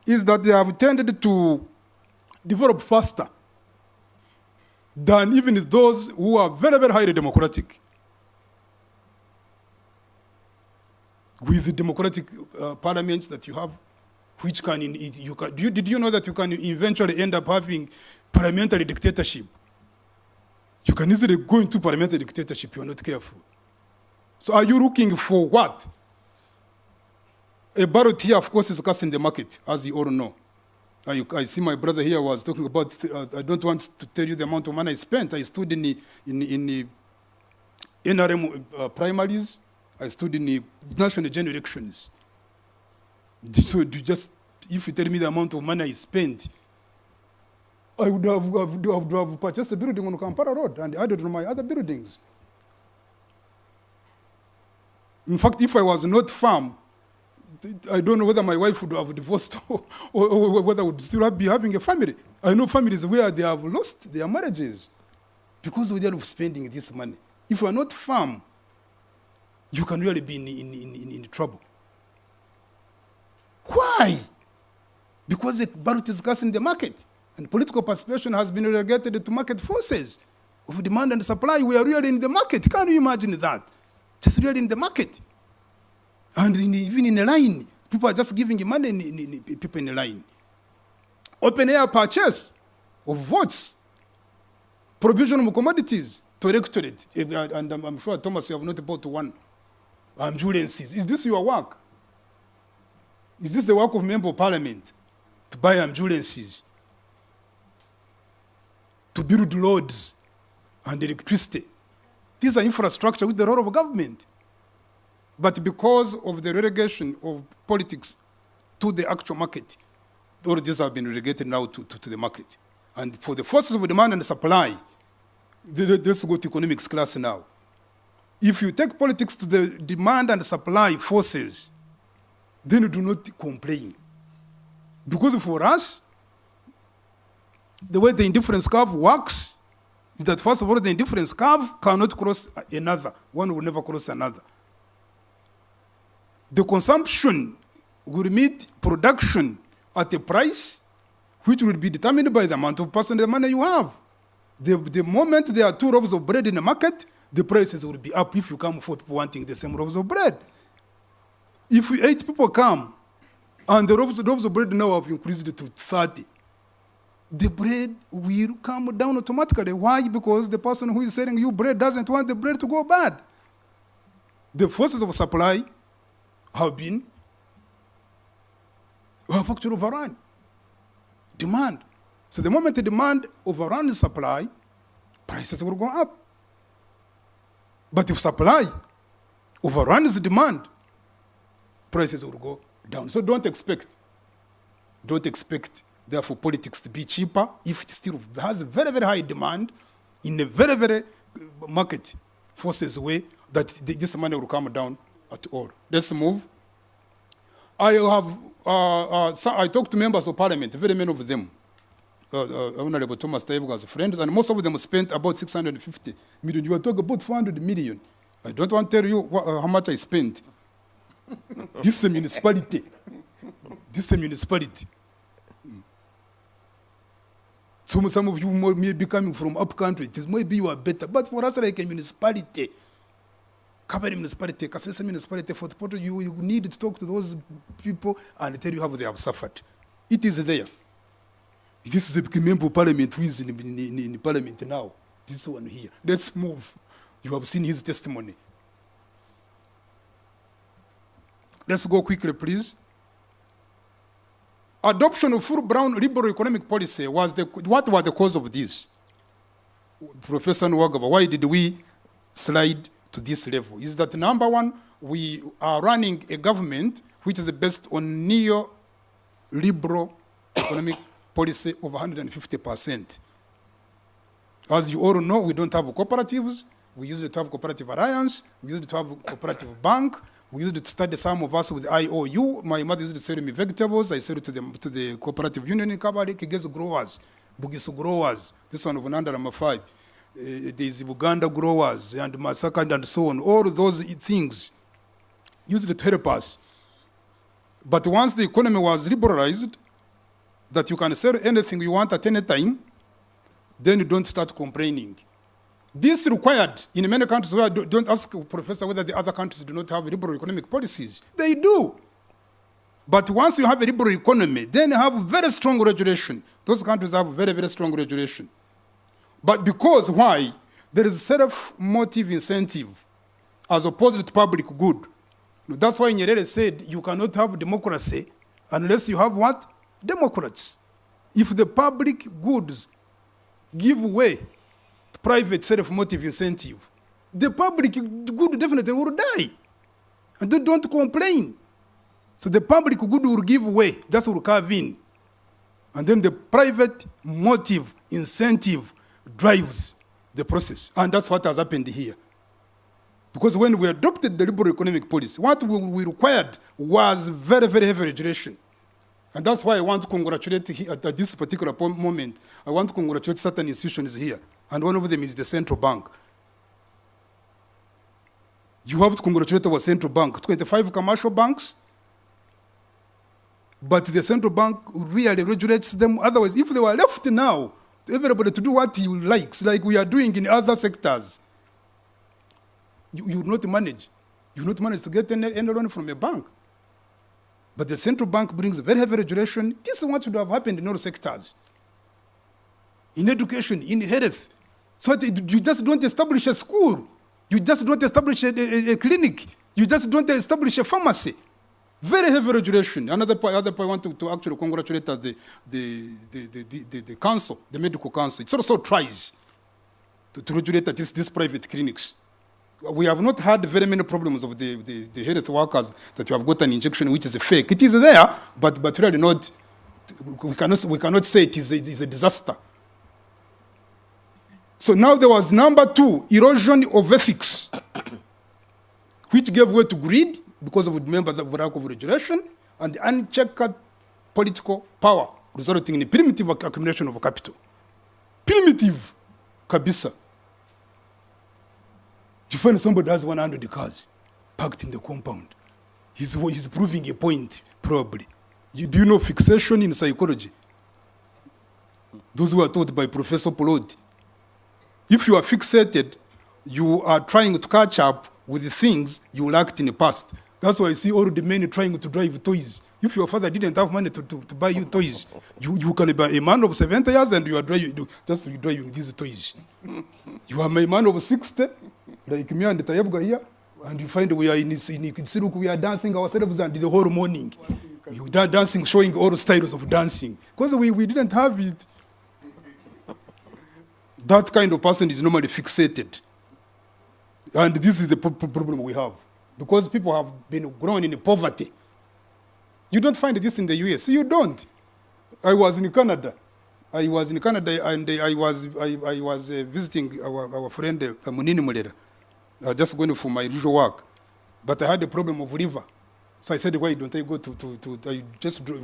is that they have tended to develop faster than even those who are very, very highly democratic. With the democratic parliaments that you have, which did you know that you can eventually end up having parliamentary dictatorship? You can easily go into parliamentary dictatorship if you are not careful. So are you looking for what? A ballot here, of course, is cast in the market, as you all know. I see my brother here was talking about, I don't want to tell you the amount of money I spent. I stood in the NRM primaries. I stood in the national general elections. So if you tell me the amount of money I spent, I would have purchased a building on Kampala Road and added on my other buildings. In fact, if I was not firm, I don't know whether my wife would have divorced or whether I would still be having a family. I know families where they have lost their marriages because they are spending this money. If you are not firm, you can really be in trouble. Why? Because the ballot is cast in the market, and political participation has been relegated to market forces of demand and supply. We are really in the market. Can you imagine that? Just really in the market. And even in a line, people are just giving money, people in a line. Open air purchase of votes, provision of commodities to electorate. And I'm sure, Thomas, you have not bought one. Ambulances. Is this your work? Is this the work of member of parliament? To buy ambulances, to build roads and electricity. These are infrastructure with the role of government. But because of the relegation of politics to the actual market, all these have been relegated now to the market. And for the forces of demand and supply, let's go to economics class now. If you take politics to the demand and supply forces, then do not complain. Because for us, the way the indifference curve works is that, first of all, the indifference curve cannot cross another. One will never cross another. The consumption will meet production at a price which will be determined by the amount of personal money you have. The moment there are 2 loaves of bread in the market, the prices will be up if you come 4 people wanting the same loaves of bread. If 8 people come and the loaves of bread now have increased to 30, the bread will come down automatically. Why? Because the person who is selling you bread doesn't want the bread to go bad. The forces of supply have actually overrun demand. So the moment the demand overruns supply, prices will go up. But if supply overruns demand, prices will go down. So don't expect, therefore, politics to be cheaper if it still has a very, very high demand in a very, very market forces way that this money will come down at all. Let's move. I talked to members of parliament, very many of them. Honorable Thomas Taibuga's friends, and most of them spent about 650 million. You are talking about 400 million. I don't want to tell you how much I spent. This is a municipality. Some of you may be coming from up country. It maybe you are better, but for us, like a municipality, Kabari municipality, Kasese municipality, for the portal, you need to talk to those people and tell you how they have suffered. It is there. This is a member of parliament who is in parliament now. This one here. Let's move. You have seen his testimony. Let's go quickly, please. Adoption of full-blown liberal economic policy what was the cause of this? Professor Nwagaba, why did we slide to this level? Is that number one, we are running a government which is based on neo-liberal economic policy of 150%. As you all know, we don't have cooperatives. We used to have cooperative alliance. We used to have cooperative bank. We used to study some of us with IOU. My mother used to sell me vegetables. I sell it to the cooperative union in Kabale, Kigezo growers, Bugisu growers. This one of Nandalama 5. There's Buganda growers and Masaka and so on. All those things used to help us. But once the economy was liberalized, that you can sell anything you want at any time, then you don't start complaining. This required in many countries where don't ask professor whether the other countries do not have liberal economic policies. They do. But once you have a liberal economy, then you have very strong regulation. Those countries have very, very strong regulation. But because why? There is self-motive incentive as opposed to public good. That's why Nyerere said you cannot have democracy unless you have what? Democrats. If the public goods give way to private self-motive incentive, the public good definitely will die. And they don't complain. So the public good will give way, just will carve in. And then the private motive incentive drives the process. And that's what has happened here. Because when we adopted the liberal economic policy, what we required was very, very heavy regulation. And that's why I want to congratulate at this particular moment, I want to congratulate certain institutions here. And one of them is the central bank. You have to congratulate our central bank. 25 commercial banks, but the central bank really regulates them. Otherwise, if they were left now, everybody to do what he likes, like we are doing in other sectors, you would not manage. You would not manage to get any loan from a bank. But the central bank brings very heavy regulation. This is what should have happened in all sectors. In education, in health. So you just don't establish a school. You just don't establish a clinic. You just don't establish a pharmacy. Very heavy regulation. Other point I want to actually congratulate the council, the medical council. It also tries to regulate these private clinics. We have not had very many problems of the health workers that you have got an injection which is a fake. It is there, but really not. We cannot say it is a disaster. So now there was number two, erosion of ethics, which gave way to greed because of, remember, the lack of regulation and unchecked political power, resulting in a primitive accumulation of capital. Primitive, kabisa. You find somebody has 100 cars parked in the compound. He's proving a point, probably. Do you know fixation in psychology? Those who are taught by Professor Polodi. If you are fixated, you are trying to catch up with the things you lacked in the past. That's why I see all the men trying to drive toys. If your father didn't have money to buy you toys, you can be a man of 70 years and you are driving these toys. You are a man of 60, like me and Tayabga here, and you find we are in Siruku, we are dancing ourselves and the whole morning. You are dancing, showing all styles of dancing. Because we didn't have it. That kind of person is normally fixated. And this is the problem we have. Because people have been grown in poverty. You don't find this in the US. You don't. I was in Canada and I was visiting our friend Munini Mulera, just going for my usual work. But I had a problem of liver. So I said, why don't I go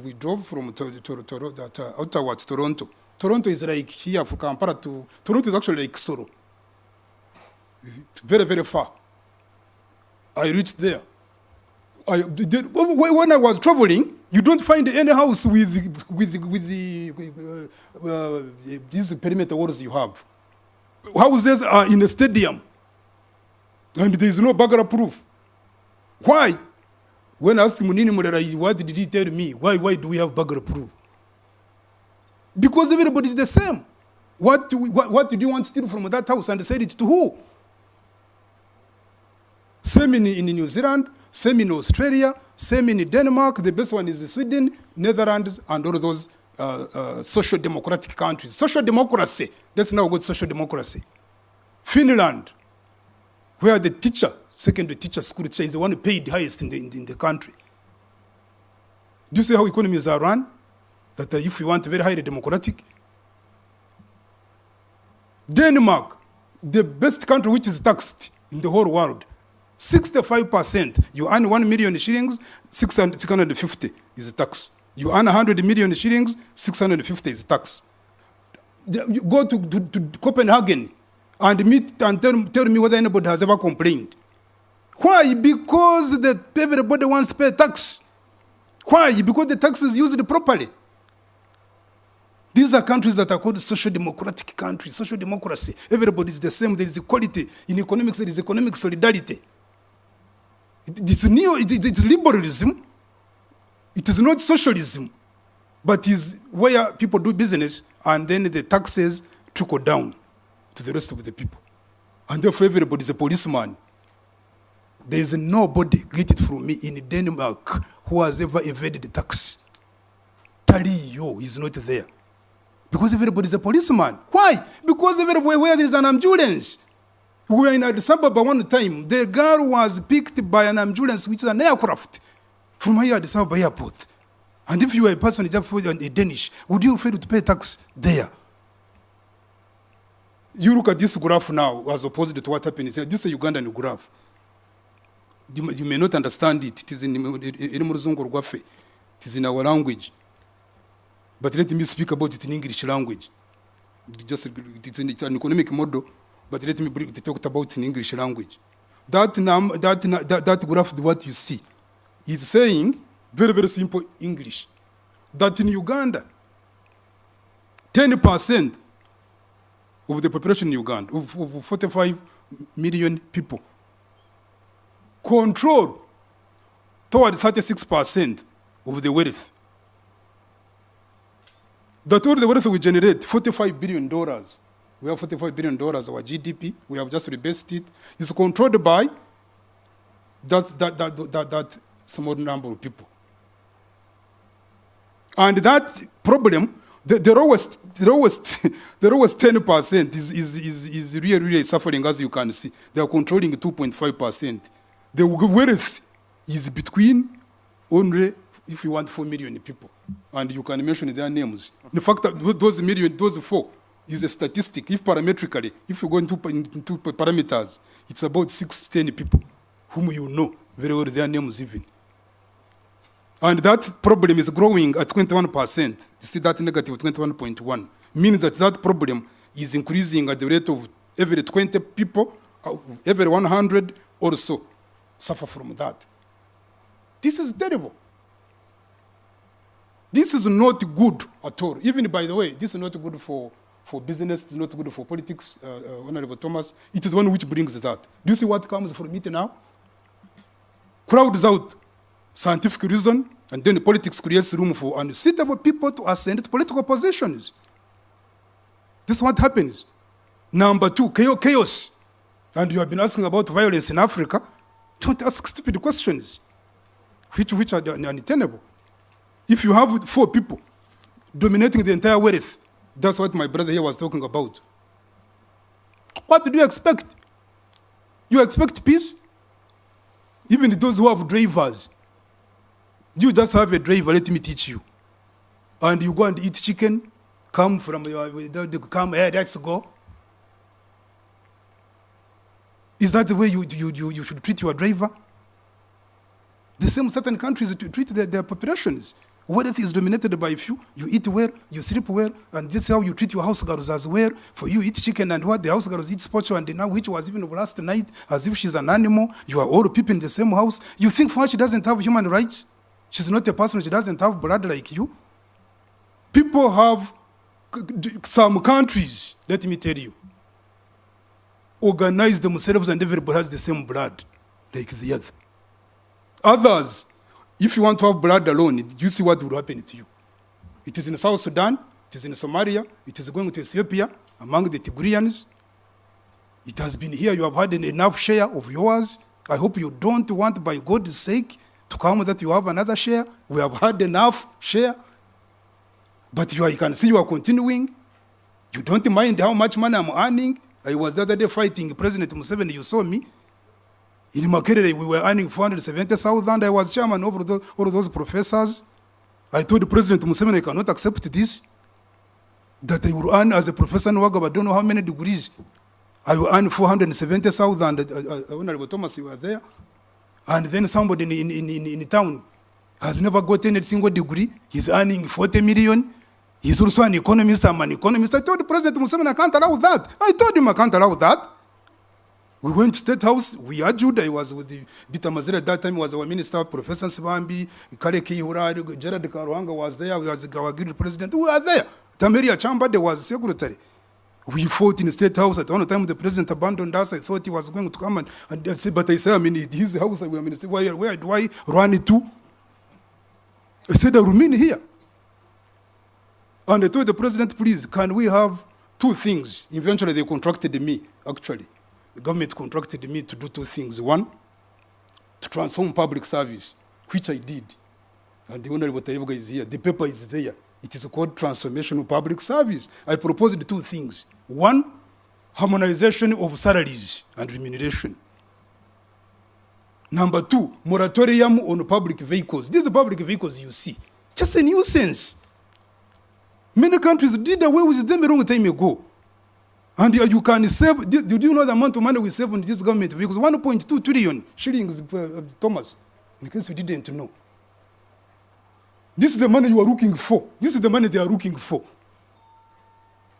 we drove from Ottawa to Toronto. Toronto is like here for Kampala to, Toronto is actually like Soro. It's very, very far. I reached there. When I was traveling, you don't find any house with these perimeter walls you have. Houses are in a stadium, and there is no burglar proof. Why? When I asked Munini Murera, what did he tell me? Why do we have burglar proof? Because everybody is the same. What do you want to steal from that house and sell it to who? Same in New Zealand, same in Australia, same in Denmark. The best one is Sweden, Netherlands, and all those social democratic countries. Social democracy. Let's now go to social democracy. Finland, where the teacher, secondary teacher, school teacher, is the one who paid highest in the country. Do you see how economies are run? That if you want very highly democratic. Denmark, the best country which is taxed in the whole world. 65%. You earn 1 million shillings, 650 is tax. You earn 100 million shillings, 650 is tax. You go to Copenhagen and meet and tell me whether anybody has ever complained. Why? Because everybody wants to pay tax. Why? Because the tax is used properly. These are countries that are called social democratic countries, social democracy. Everybody is the same. There is equality. In economics, there is economic solidarity. It's liberalism. It is not socialism, but is where people do business and then the taxes trickle down to the rest of the people. And therefore, everybody is a policeman. There is nobody, get it from me, in Denmark who has ever evaded the tax. Taliyo is not there. Because everybody is a policeman. Why? Because everywhere where there is an ambulance. We were in Addis Ababa one time. The girl was picked by an ambulance, which is an aircraft, from here at Addis Ababa airport. And if you were a person a Danish, would you fail to pay tax there? You look at this graph now, as opposed to what happened. This is a Ugandan graph. You may not understand it. It is in Muruzungu. It is in our language. But let me speak about it in English language. It's an economic model, but let me talk about it in English language. That graph, what you see, is saying, very, very simple English, that in Uganda, 10% of the population in Uganda, of 45 million people, control toward 36% of the wealth. That all the wealth we generate, $45 billion. We have $45 billion, our GDP. We have just rebased it. It's controlled by that small number of people. And that problem, the lowest 10% is really suffering, as you can see. They are controlling 2.5%. The wealth is between only, if you want, 4 million people. And you can mention their names. In fact, those 4 is a statistic. If parametrically, if you go into parameters, it's about 6 to 10 people. whom you know very well, their names even. And that problem is growing at 21%. You see that negative 21.1, means that that problem is increasing at the rate of every 20 people, every 100 or so suffer from that. This is terrible. This is not good at all. Even, by the way, this is not good for business, it's not good for politics, Honorable Thomas. It is one which brings that. Do you see what comes from it now? Crowds out scientific reason, and then politics creates room for unsuitable people to ascend to political positions. This is what happens. Number two, chaos. And you have been asking about violence in Africa. Don't ask stupid questions, which are untenable. If you have 4 people dominating the entire wealth, that's what my brother here was talking about. What do you expect? You expect peace? Even those who have drivers, you just have a driver, let me teach you. And you go and eat chicken, come from come here, let's go. Is that the way you should treat your driver? The same certain countries treat their populations. Wealth is dominated by few. You eat well, you sleep well, and this is how you treat your house girls as well. For you eat chicken and what the house girls eat pocho, and now which was even last night, as if she's an animal. You are all people in the same house. You think for her she doesn't have human rights? She's not a person, she doesn't have blood like you. People have, some countries, let me tell you, organize themselves and everybody has the same blood like the other. Others, if you want to have blood alone, you see what will happen to you. It is in South Sudan, it is in Somalia, it is going to Ethiopia, among the Tigrayans. It has been here, you have had enough share of yours. I hope you don't want, by God's sake, to come that you have another share. We have had enough share. But you can see you are continuing. You don't mind how much money I'm earning. I was the other day fighting President Museveni, you saw me. In Makerere, we were earning 470,000. I was chairman of all those professors. I told President Museveni I cannot accept this, that I will earn as a professor in Wagaba, I don't know how many degrees. I will earn 470,000. Honorable Thomas, you were there. And then somebody in town has never gotten a single degree. He's earning 40 million. He's also an economist. I'm an economist. I told President Museveni I can't allow that. I told him I can't allow that. We went to State House, we argued. I was with the Bita Mazere at that time, was our minister, Professor Sibambi, Kare Kihura, Gerard Karuanga was there, we was our guild president, we were there. Tameria Chamba, there was secretary. We fought in the State House. At one time, the president abandoned us. I thought he was going to come and say, but I said, I mean, his house, I mean, where do I run it to? I said, I remain here. And I told the president, please, can we have 2 things? Eventually, they contracted me, actually. The government contracted me to do 2 things. One, to transform public service, which I did. And the Honorable Tayibuga is here. The paper is there. It is called Transformation of Public Service. I proposed 2 things. One, harmonization of salaries and remuneration. Number 2, moratorium on public vehicles. These public vehicles you see, just a nuisance. Many countries did away with them a long time ago. And you can save, do you know the amount of money we save on this government vehicles? 1.2 trillion shillings, Thomas, in case you didn't know. This is the money you are looking for. This is the money they are looking for.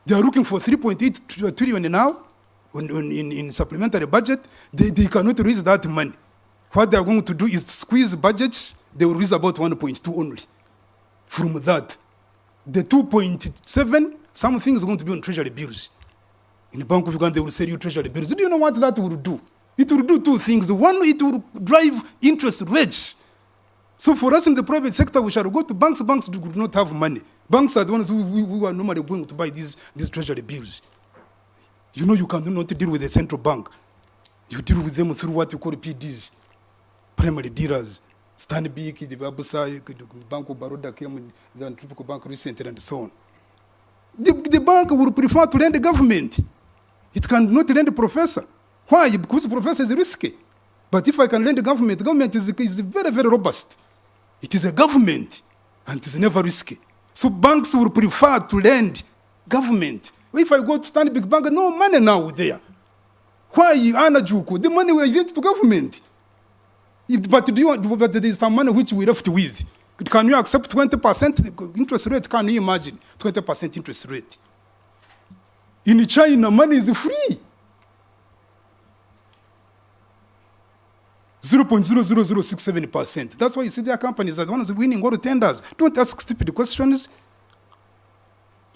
They are looking for 3.8 trillion now in supplementary budget. They cannot raise that money. What they are going to do is squeeze budgets. They will raise about 1.2 only. From that, the 2.7, some things are going to be on treasury bills. In the Bank of Uganda, they will sell you treasury bills. Do you know what that will do? It will do 2 things. One, it will drive interest rates. So for us in the private sector, we shall go to banks. Banks do not have money. Banks are the ones who are normally going to buy these treasury bills. You know you cannot deal with the central bank. You deal with them through what you call PDs, primary dealers. Stanbic, the Babusa, Bank of Baroda came in, the Tropical Bank recently, and so on. The bank would prefer to lend the government. It cannot lend the professor. Why? Because the professor is risky. But if I can lend the government is very, very robust. It is a government, and it is never risky. So banks will prefer to lend government. If I go to Stanbic Bank, no money now there. Why, Anajuku? The money we get to government. But there is some money which we left with. Can you accept 20% interest rate? Can you imagine 20% interest rate? In China, money is free. 0.00067%. That's why you see their companies are the ones winning all the tenders. Don't ask stupid questions.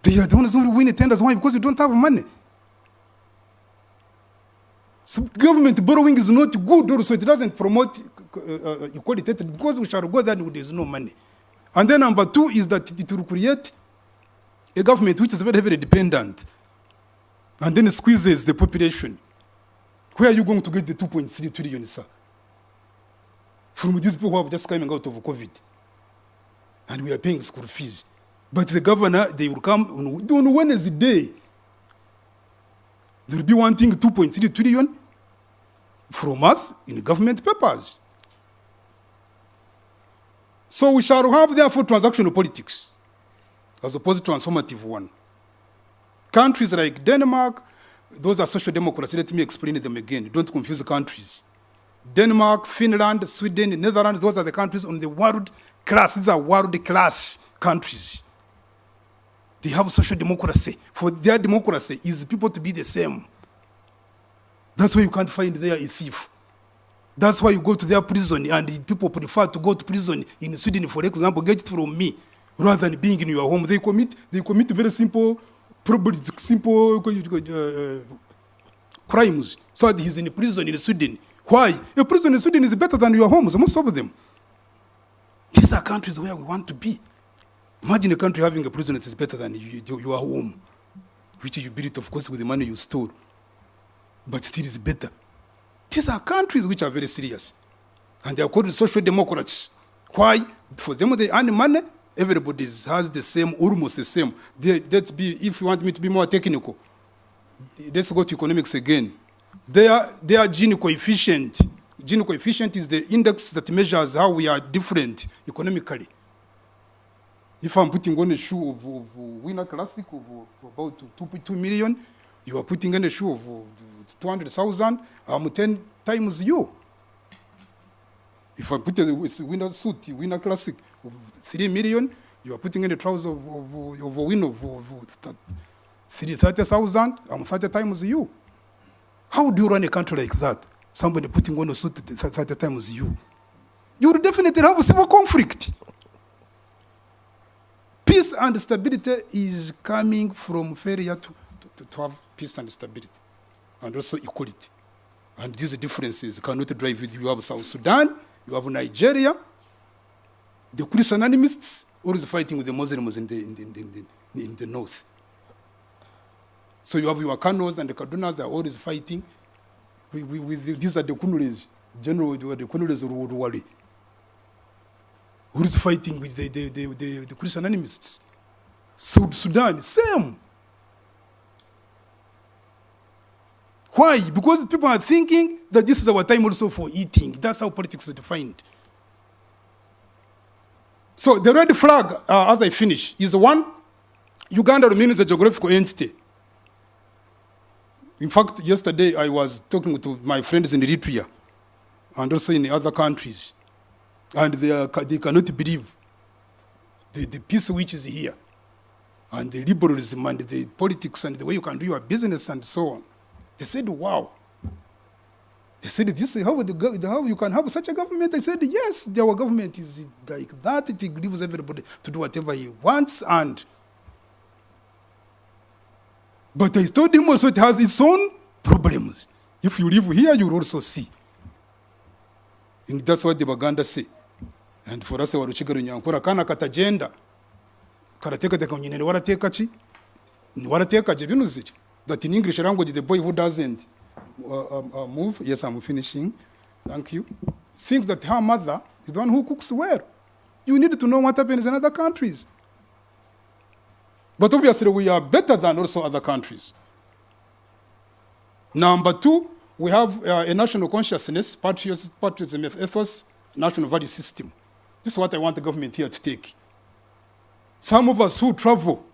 They are the ones who win the tenders. Why? Because you don't have money. So government borrowing is not good also. It doesn't promote equality because we shall go there and there is no money. And then number two is that it will create a government which is very heavily dependent and then it squeezes the population. Where are you going to get the 2.3 trillion, sir? From these people who are just coming out of COVID. And we are paying school fees. But the governor, they will come on Wednesday. They will be wanting 2.3 trillion from us in government papers. So we shall have, therefore, transactional politics as opposed to transformative one. Countries like Denmark, those are social democracies. Let me explain them again. Don't confuse the countries. Denmark, Finland, Sweden, Netherlands, those are the countries on the world class. These are world class countries. They have social democracy. For their democracy is people to be the same. That's why you can't find there a thief. That's why you go to their prison and people prefer to go to prison in Sweden, for example, get it from me, rather than being in your home. They commit very simple, probably simple crimes. So that he's in prison in Sweden. Why? A prison in Sweden is better than your homes, most of them. These are countries where we want to be. Imagine a country having a prison that is better than your home, which you built, of course, with the money you stole, but still is better. These are countries which are very serious, and they are called social democrats. Why? For them, they earn money. Everybody has the same, almost the same. If you want me to be more technical, let's go to economics again. They are Gini coefficient. Gini coefficient is the index that measures how we are different economically. If I'm putting on a shoe of Winner Classic of about 2.2 million, you are putting on a shoe of 200,000, I'm 10 times you. If I put a winner suit, Winner Classic of 3 million, you are putting in a trouser of a win of 30,000, I'm 30 times you. How do you run a country like that? Somebody putting on a suit 30 times you. You will definitely have a civil conflict. Peace and stability is coming from failure to have peace and stability, and also equality. And these differences cannot drive it. You have South Sudan, you have Nigeria, the Christian animists always fighting with the Muslims in the north. So you have your Kanos and the Kadunas, they're always fighting. These are the Kunules, general, the Kunules of World War. Who is fighting with the Christian animists? South Sudan, same. Why? Because people are thinking that this is our time also for eating. That's how politics is defined. So the red flag, as I finish, is one, Uganda remains a geographical entity. In fact, yesterday I was talking to my friends in Eritrea and also in other countries. And they cannot believe the peace which is here, and the liberalism and the politics and the way you can do your business and so on. They said, wow. They said, this is how you can have such a government? I said, yes, our government is like that. It leaves everybody to do whatever he wants. But I told him also it has its own problems. If you live here, you will also see. And that's what the Baganda say. And for us, our Chigaro Nyankora kana katagenda karateka teka nyine warateka chi warateka je binuziki. That in English language, the boy who doesn't move. Yes, I'm finishing. Thank you. Thinks that her mother is the one who cooks well. You need to know what happens in other countries. But obviously, we are better than also other countries. Number two, we have a national consciousness, patriotism, ethos, national value system. This is what I want the government here to take. Some of us who travel,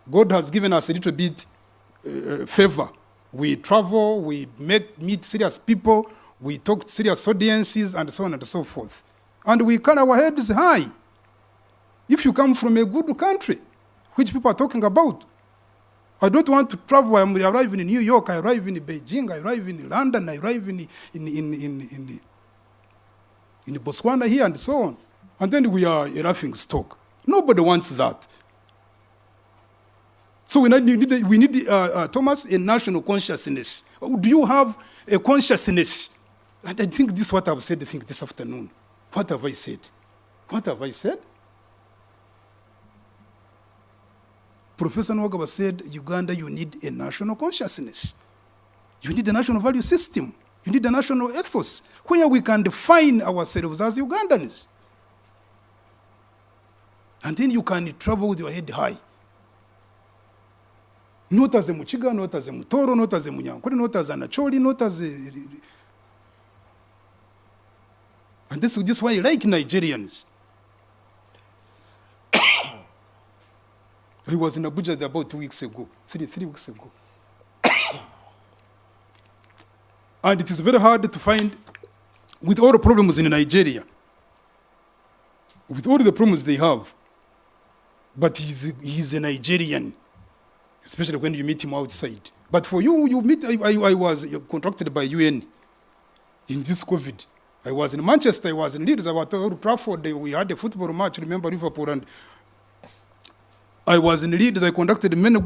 God has given us a little bit favor. We travel, we meet serious people, We talked serious audiences and so on and so forth. And we carry our heads high. If you come from a good country, which people are talking about, I don't want to travel. I arrive in New York, I arrive in Beijing, I arrive in London, I arrive in Botswana here and so on. And then we are a laughing stock. Nobody wants that. So we need Thomas, a national consciousness. Do you have a consciousness? And I think this is what I've said, I think, this afternoon. What have I said? What have I said? Professor Nwagaba said, Uganda, you need a national consciousness. You need a national value system. You need a national ethos where we can define ourselves as Ugandans. And then you can travel with your head high. Not as a Muchiga, not as a Mutoro, not as a Munyankore, not as a Nacholi, not as a... And this is why I like Nigerians. He was in Abuja about 2 weeks ago, three weeks ago. And it is very hard to find, with all the problems in Nigeria, with all the problems they have, but he's a Nigerian, especially when you meet him outside. But for you meet, I was contracted by UN in this COVID. I was in Manchester, I was in Leeds, I was at Old Trafford, we had a football match, remember Liverpool, and I was in Leeds, I conducted many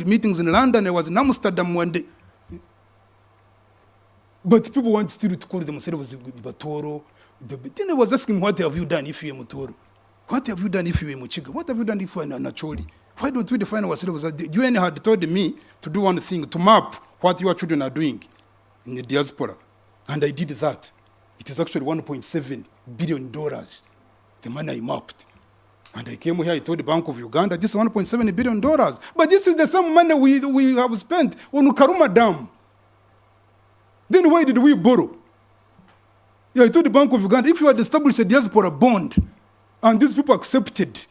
meetings in London, I was in Amsterdam one day. But people want still to call themselves Batoro. Then I was asking, what have you done if you are Mutoro? What have you done if you are Muchiga? What have you done if you are Nacholi? Why don't we define ourselves as... The UN had told me to do one thing, to map what your children are doing in the diaspora. And I did that. It is actually $1.7 billion, the money I mapped. And I came here, I told the Bank of Uganda, this is $1.7 billion. But this is the same money we have spent on Karuma Dam. Then why did we borrow? Yeah, I told the Bank of Uganda, if you had established a diaspora bond, and these people accepted,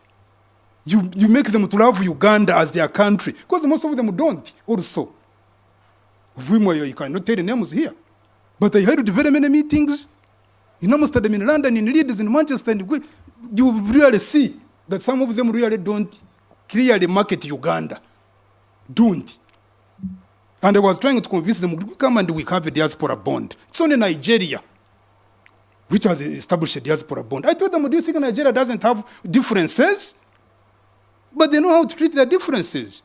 you make them to love Uganda as their country. Because most of them don't also. You cannot tell the names here. But I held very many meetings in Amsterdam, in London, in Leeds, in Manchester, and you really see that some of them really don't clearly market Uganda. Don't. And I was trying to convince them, come and we have a diaspora bond. It's only Nigeria which has established a diaspora bond. I told them, do you think Nigeria doesn't have differences? But they know how to treat their differences.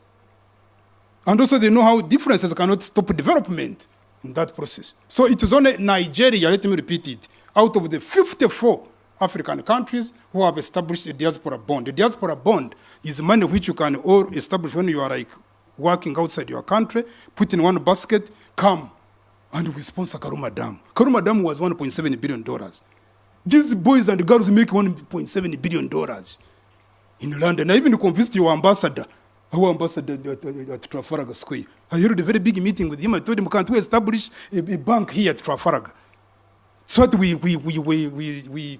And also they know how differences cannot stop development in that process. So it is only Nigeria, let me repeat it, out of the 54 African countries who have established a diaspora bond. The diaspora bond is money which you can all establish when you are like working outside your country, put in one basket, come, and we sponsor Karuma Dam. Karuma Dam was $1.7 billion. These boys and girls make $1.7 billion in London. I even convinced our ambassador at Trafalgar Square. I held a very big meeting with him. I told him, can't we establish a bank here at Trafalgar? So that we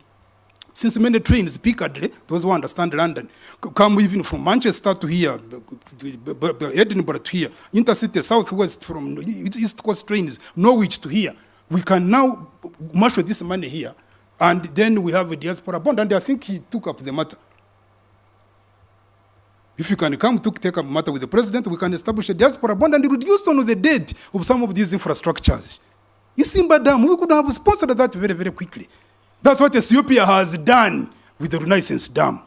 since many trains, Piccadilly, those who understand London, come even from Manchester to here, Edinburgh to here, Intercity Southwest from East Coast trains, Norwich to here. We can now marshal this money here, and then we have a diaspora bond, and I think he took up the matter. If you can come to take up the matter with the president, we can establish a diaspora bond and reduce some of the debt of some of these infrastructures. Isimba Dam, we could have sponsored that very, very quickly. That's what Ethiopia has done with the Renaissance Dam.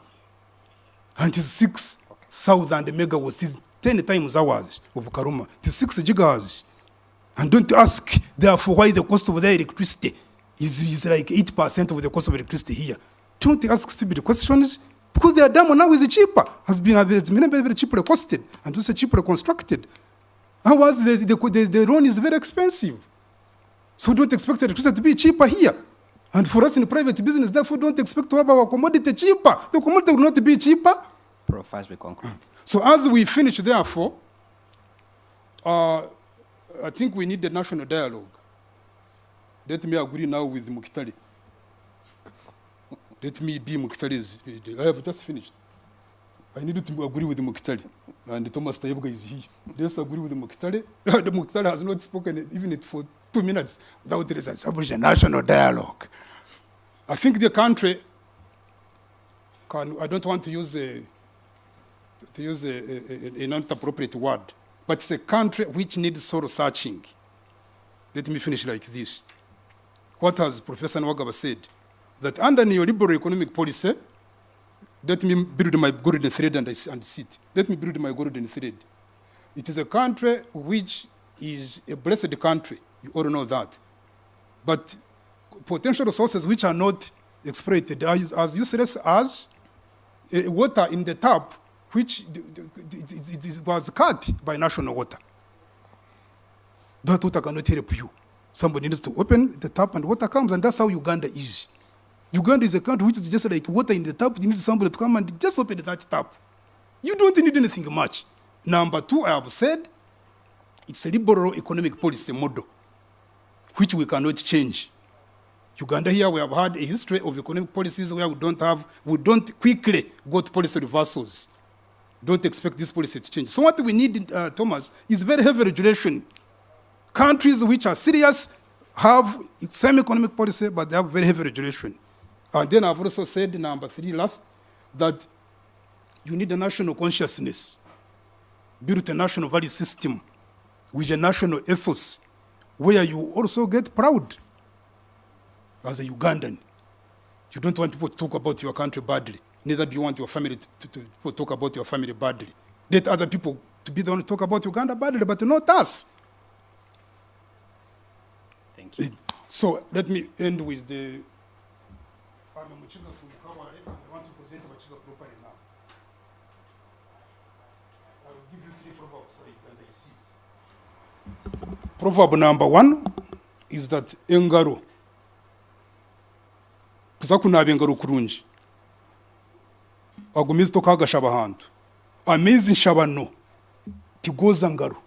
And it is 6,000 megawatts, it is 10 times ours of Karuma. It is 6 gigahertz. And don't ask, therefore, why the cost of their electricity is like 8% of the cost of electricity here. Don't ask stupid questions, because their dam now is cheaper, has been very, very cheaply costed, and also cheaply constructed. Otherwise, the loan is very expensive. So don't expect electricity to be cheaper here. And for us in private business, therefore, don't expect to have our commodity cheaper. The commodity will not be cheaper. Professor, we conclude. So as we finish, therefore, I think we need a national dialogue. Let me agree now with Mukitari. Let me be Mukitari's. I have just finished. I need to agree with Mukitari. And Thomas Tayebga is here. Let's agree with Mukitari. The Mukitari has not spoken even for 2 minutes without establish a national dialogue. I think the country I don't want to use a not appropriate word, but it's a country which needs soul searching. Let me finish like this. What has Professor Nwagaba said? That under neoliberal economic policy, let me build my golden thread and sit. Let me build my golden thread. It is a country which is a blessed country. You all know that. But potential resources which are not exploited are as useless as water in the tap, which it was cut by national water. That water cannot help you. Somebody needs to open the tap and water comes, and that's how Uganda is. Uganda is a country which is just like water in the tap. You need somebody to come and just open that tap. You don't need anything much. Number two, I have said, it's a liberal economic policy model, which we cannot change. Uganda here, we have had a history of economic policies where we don't quickly go to policy reversals. Don't expect this policy to change. So what we need, Thomas, is very heavy regulation. Countries which are serious have same economic policy, but they have very heavy regulation. And then I've also said, number three, last, that you need a national consciousness, build a national value system with a national ethos, where you also get proud as a Ugandan. You don't want people to talk about your country badly. Neither do you want your family to talk about your family badly. Let other people to be the one to talk about Uganda badly, but not us. Thank you. So let me end with the... I want to present Machiga properly now. I will give you 3 proverbs so you can see it. Proverb number 1 is that engaro. Kuza kunaba engaro kurungi. Agumizi tokagashaba ahantu. Amezi nshabano. Tigoza ngaro.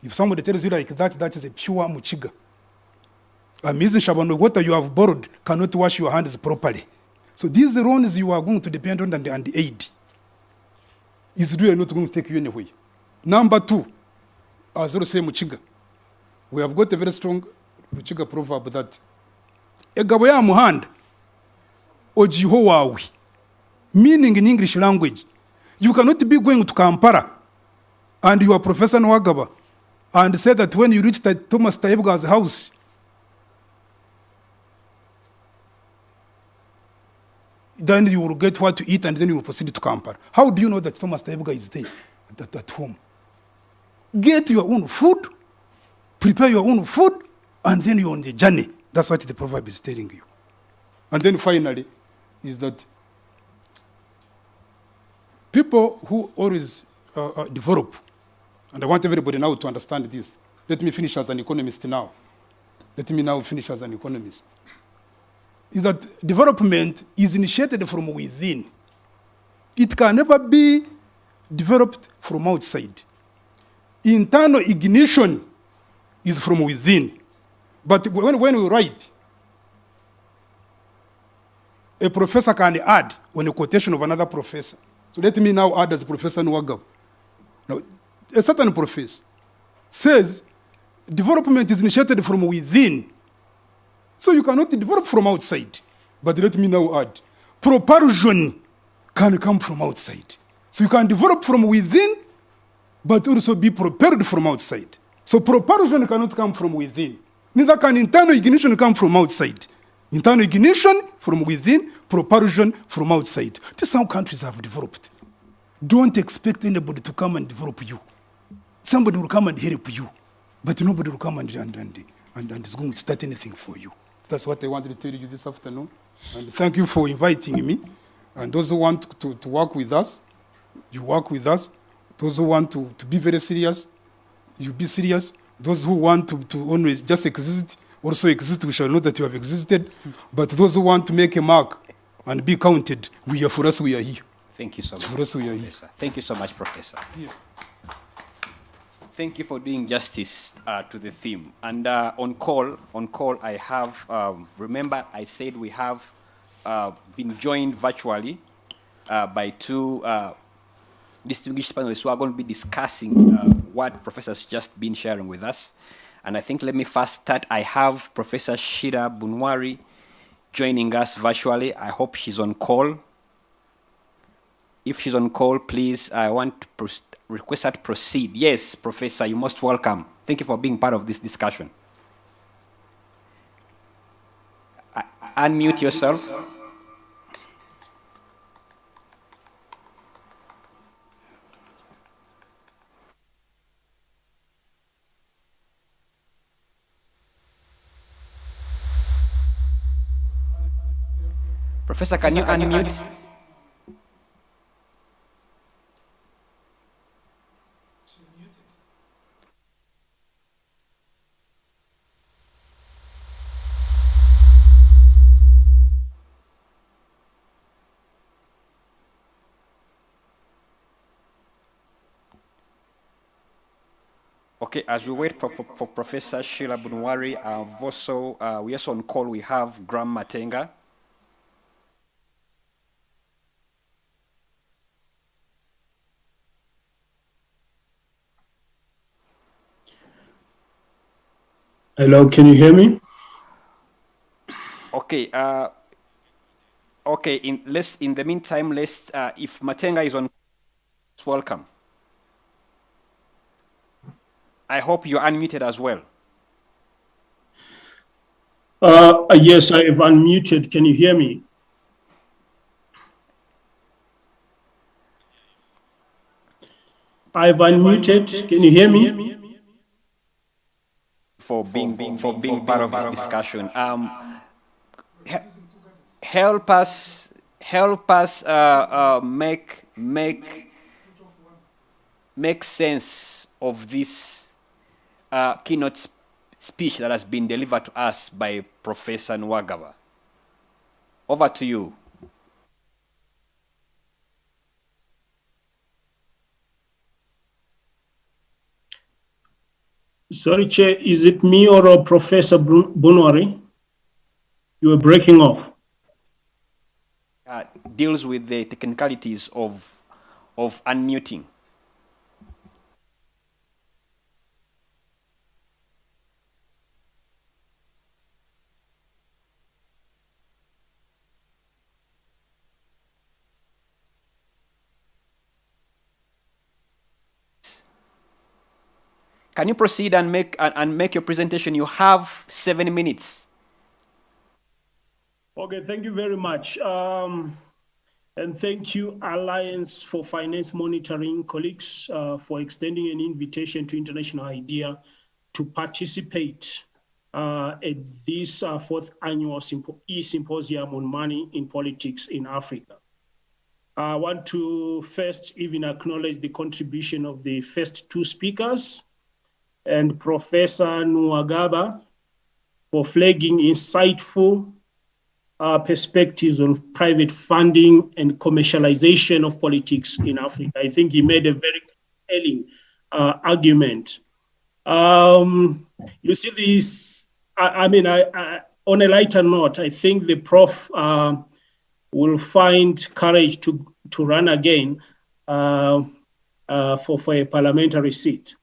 If somebody tells you like that, that is a pure Muchiga. Amezi nshabano, what you have borrowed cannot wash your hands properly. So these loans you are going to depend on and the aid is really not going to take you anywhere. Number 2, as I say Muchiga, we have got a very strong Muchiga proverb that egabo ya muhanda ojiho wawe, meaning in English language, you cannot be going to Kampala and you are Professor Nwagaba and say that when you reach Thomas Tayebwa's house, then you will get what to eat and then you will proceed to Kampala. How do you know that Thomas Tayebwa is there at home? Get your own food, prepare your own food, and then you're on the journey. That's what the proverb is telling you. And then finally, is that people who always develop, and I want everybody now to understand this. Let me finish as an economist now. Let me now finish as an economist. Is that development is initiated from within. It can never be developed from outside. Internal ignition is from within. But when we write, a professor can add on a quotation of another professor. So let me now add as Professor Nwagaba. Now, a certain professor says development is initiated from within. So you cannot develop from outside. But let me now add, propulsion can come from outside. So you can develop from within, but also be propelled from outside. So propulsion cannot come from within. Neither can internal ignition come from outside. Internal ignition from within, propulsion from outside. This is how countries have developed. Don't expect anybody to come and develop you. Somebody will come and help you, but nobody will come and is going to start anything for you. That's what I wanted to tell you this afternoon. And thank you for inviting me. And those who want to work with us, you work with us. Those who want to be very serious, you be serious. Those who want to only just exist, also exist, we shall know that you have existed. But those who want to make a mark and be counted, for us, we are here. Thank you so much, For us, we are here. Professor. Thank you so much, Professor. Yeah. Thank you for doing justice to the theme. And on call, I have, remember I said we have been joined virtually by 2 distinguished panelists who are going to be discussing what Professor's just been sharing with us. And I think let me first start. I have Professor Sheila Bunwari joining us virtually. I hope she's on call. If she's on call, please, I want to request her to proceed. Yes, Professor, you're most welcome. Thank you for being part of this discussion. Unmute yourself. Professor, can you unmute? Okay, as we wait for Professor Sheila Bunwari, we also on call, we have Graham Matenga. Hello, can you hear me? Okay, in the meantime, if Matenga is on, welcome. I hope you're unmuted as well. Yes, I have unmuted. Can you hear me? I've unmuted. Can you hear me? For being part of this discussion. Help us make sense of this keynote speech that has been delivered to us by Professor Nwagaba. Over to you. Sorry, Chair, is it me or Professor Bunwari? You were breaking off. Deals with the technicalities of unmuting. Can you proceed and make your presentation? You have 7 minutes. Okay, thank you very much. And thank you, Alliance for Finance Monitoring colleagues, for extending an invitation to International IDEA to participate at this fourth annual e-symposium on money in politics in Africa. I want to first even acknowledge the contribution of the first two speakers and Professor Nwagaba for flagging insightful perspectives on private funding and commercialization of politics in Africa. I think he made a very compelling argument. You see this, on a lighter note, I think the prof will find courage to run again for a parliamentary seat.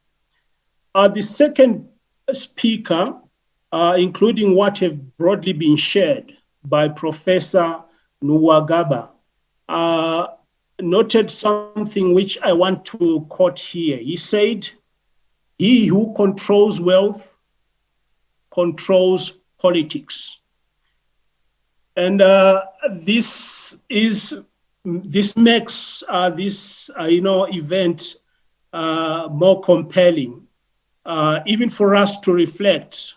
The second speaker, including what have broadly been shared by Professor Nwagaba, noted something which I want to quote here. He said, "He who controls wealth controls politics." And this makes this event more compelling. Even for us to reflect,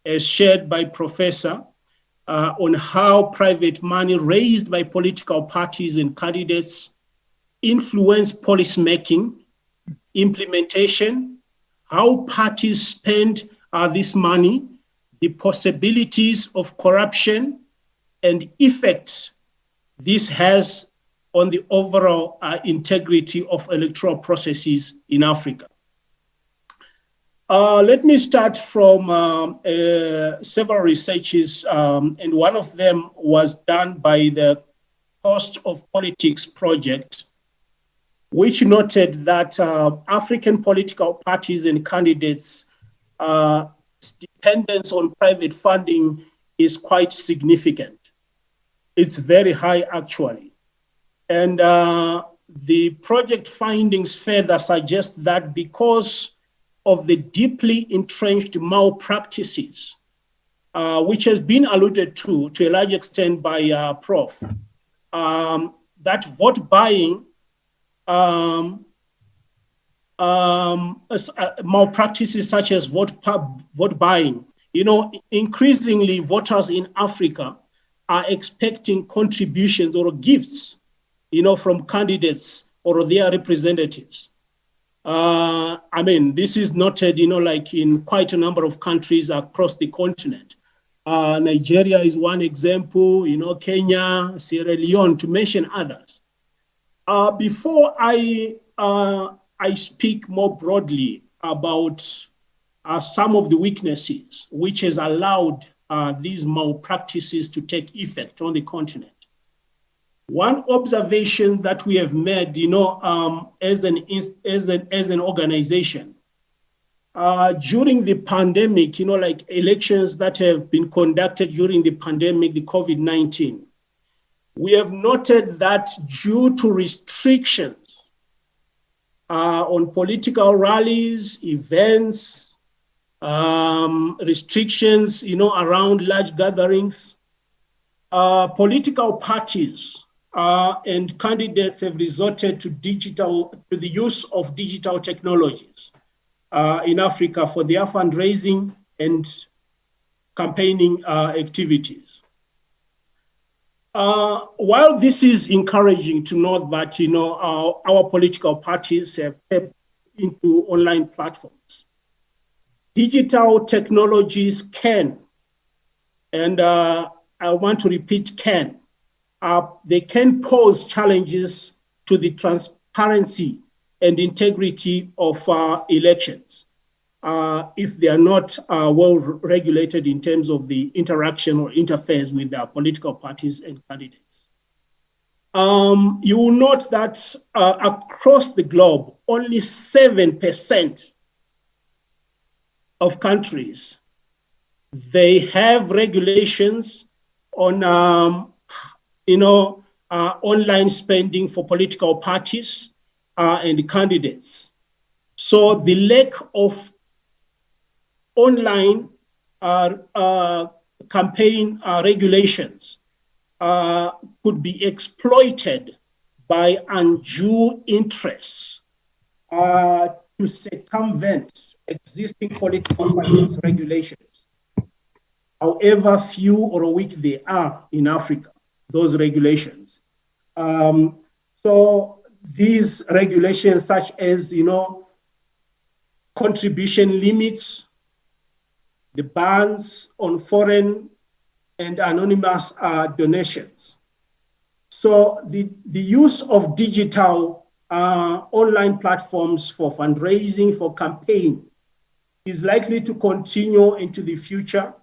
as shared by Professor, on how private money raised by political parties and candidates influence policymaking, implementation, how parties spend this money, the possibilities of corruption, and effects this has on the overall integrity of electoral processes in Africa. Let me start from several researches, and one of them was done by the Cost of Politics Project, which noted that African political parties and candidates dependence on private funding is quite significant. It's very high, actually. And the project findings further suggest that because of the deeply entrenched malpractices, which has been alluded to a large extent by Prof, that vote buying malpractices such as vote buying, increasingly voters in Africa are expecting contributions or gifts, from candidates or their representatives. This is noted, like in quite a number of countries across the continent. Nigeria is one example, Kenya, Sierra Leone, to mention others. Before I speak more broadly about some of the weaknesses which has allowed these malpractices to take effect on the continent. One observation that we have made, as an organization, during the pandemic, like elections that have been conducted during the pandemic, the COVID-19, we have noted that due to restrictions on political rallies, events, restrictions, around large gatherings, political parties and candidates have resorted to the use of digital technologies in Africa for their fundraising and campaigning activities. While this is encouraging to note that our political parties have tapped into online platforms, digital technologies can, and I want to repeat, they can pose challenges to the transparency and integrity of elections if they are not well regulated in terms of the interaction or interface with their political parties and candidates. You will note that across the globe, only 7% of countries, they have regulations on online spending for political parties and candidates. So the lack of online campaign regulations could be exploited by undue interests to circumvent existing political finance regulations, however few or weak they are in Africa, those regulations. So these regulations, such as contribution limits, the bans on foreign and anonymous donations. So the use of digital online platforms for fundraising, for campaign, is likely to continue into the future,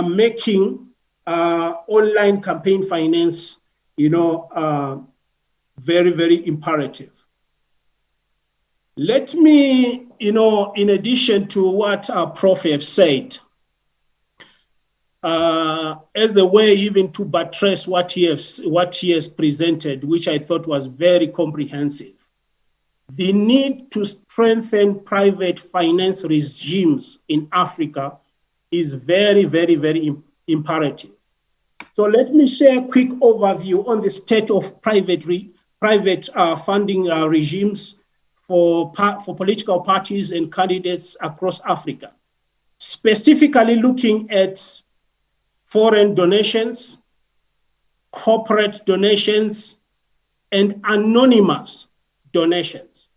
making online campaign finance, very, very imperative. Let me, in addition to what Prof have said, as a way even to buttress what he has presented, which I thought was very comprehensive, the need to strengthen private finance regimes in Africa is very, very, very imperative. So let me share a quick overview on the state of private funding regimes for political parties and candidates across Africa, specifically looking at foreign donations, corporate donations, and anonymous donations.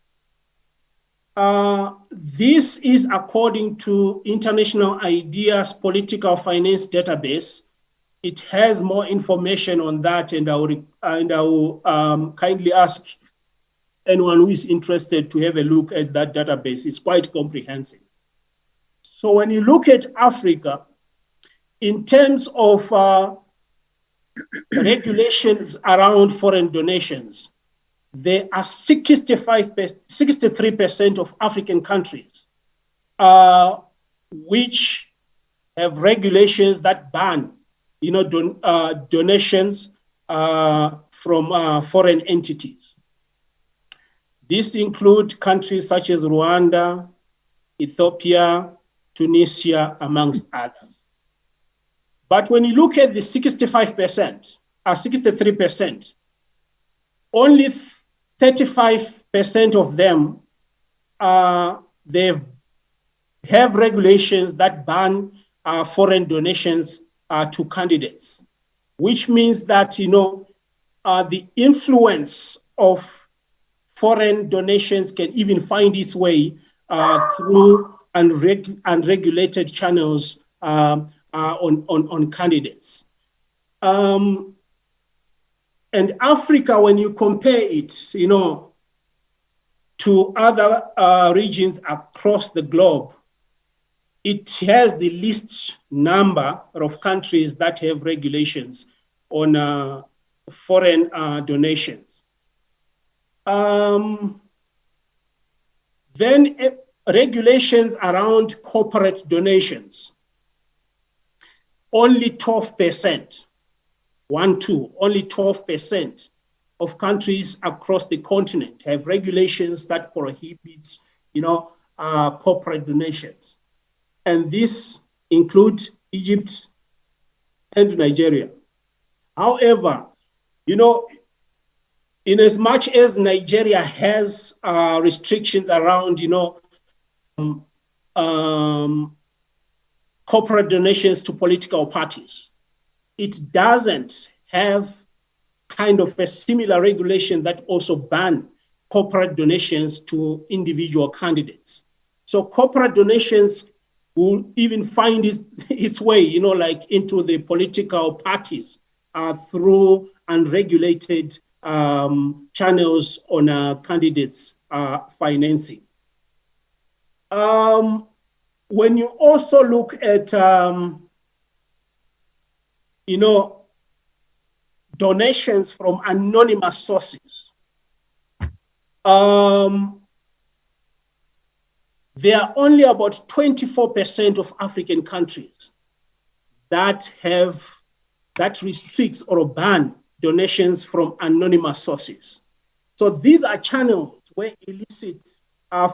This is according to International Ideas Political Finance Database. It has more information on that, and I will kindly ask anyone who is interested to have a look at that database. It's quite comprehensive. So when you look at Africa, in terms of regulations around foreign donations, there are 63% of African countries which have regulations that ban, donations from foreign entities. These include countries such as Rwanda, Ethiopia, Tunisia, amongst others. But when you look at the 65%, 63%, only 35% of them, they have regulations that ban foreign donations to candidates, which means that, the influence of foreign donations can even find its way through unregulated channels on candidates. And Africa, when you compare it, to other regions across the globe, it has the least number of countries that have regulations on foreign donations. Then regulations around corporate donations. Only 12%, only 12% of countries across the continent have regulations that prohibits, corporate donations. And this includes Egypt and Nigeria. However, in as much as Nigeria has restrictions around, corporate donations to political parties, it doesn't have kind of a similar regulation that also ban corporate donations to individual candidates. So corporate donations will even find its way, into the political parties through unregulated channels on candidates' financing. When you also look at, donations from anonymous sources, there are only about 24% of African countries that restricts or ban donations from anonymous sources. So these are channels where illicit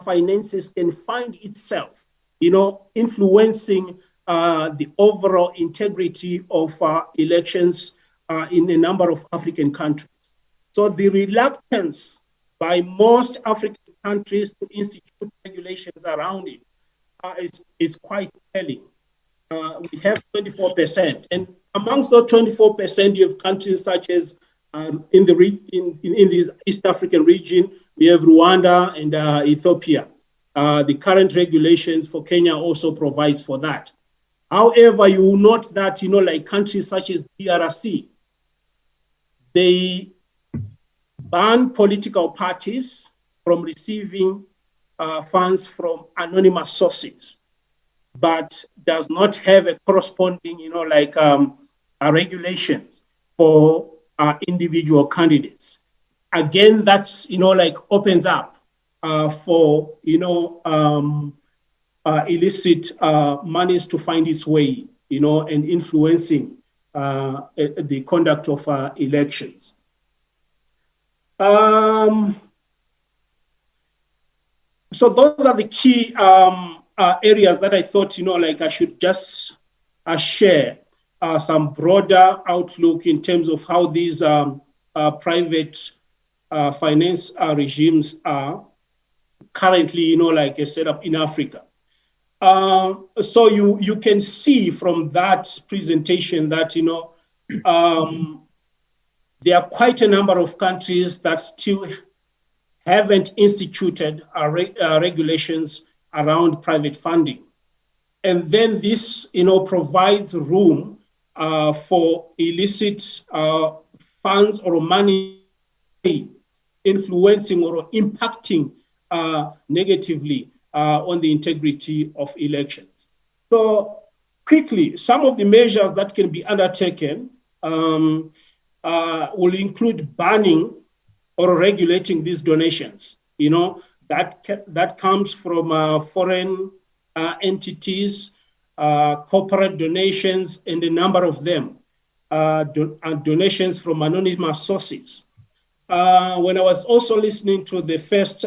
finances can find itself, influencing the overall integrity of elections in a number of African countries. So the reluctance by most African countries to institute regulations around it is quite telling. We have 24%, and amongst those 24%, you have countries such as in this East African region, we have Rwanda and Ethiopia. The current regulations for Kenya also provides for that. However, you will note that, like countries such as DRC, they ban political parties from receiving funds from anonymous sources, but does not have a corresponding, regulations for individual candidates. Again, that's, opens up for, illicit monies to find its way, and influencing the conduct of elections. So those are the key areas that I thought, I should just share some broader outlook in terms of how these private finance regimes are currently, set up in Africa. So you can see from that presentation that, there are quite a number of countries that still haven't instituted regulations around private funding. And then this, provides room for illicit funds or money influencing or impacting negatively on the integrity of elections. So quickly, some of the measures that can be undertaken will include banning or regulating these donations, that comes from foreign entities, corporate donations, and a number of them, donations from anonymous sources. When I was also listening to the first,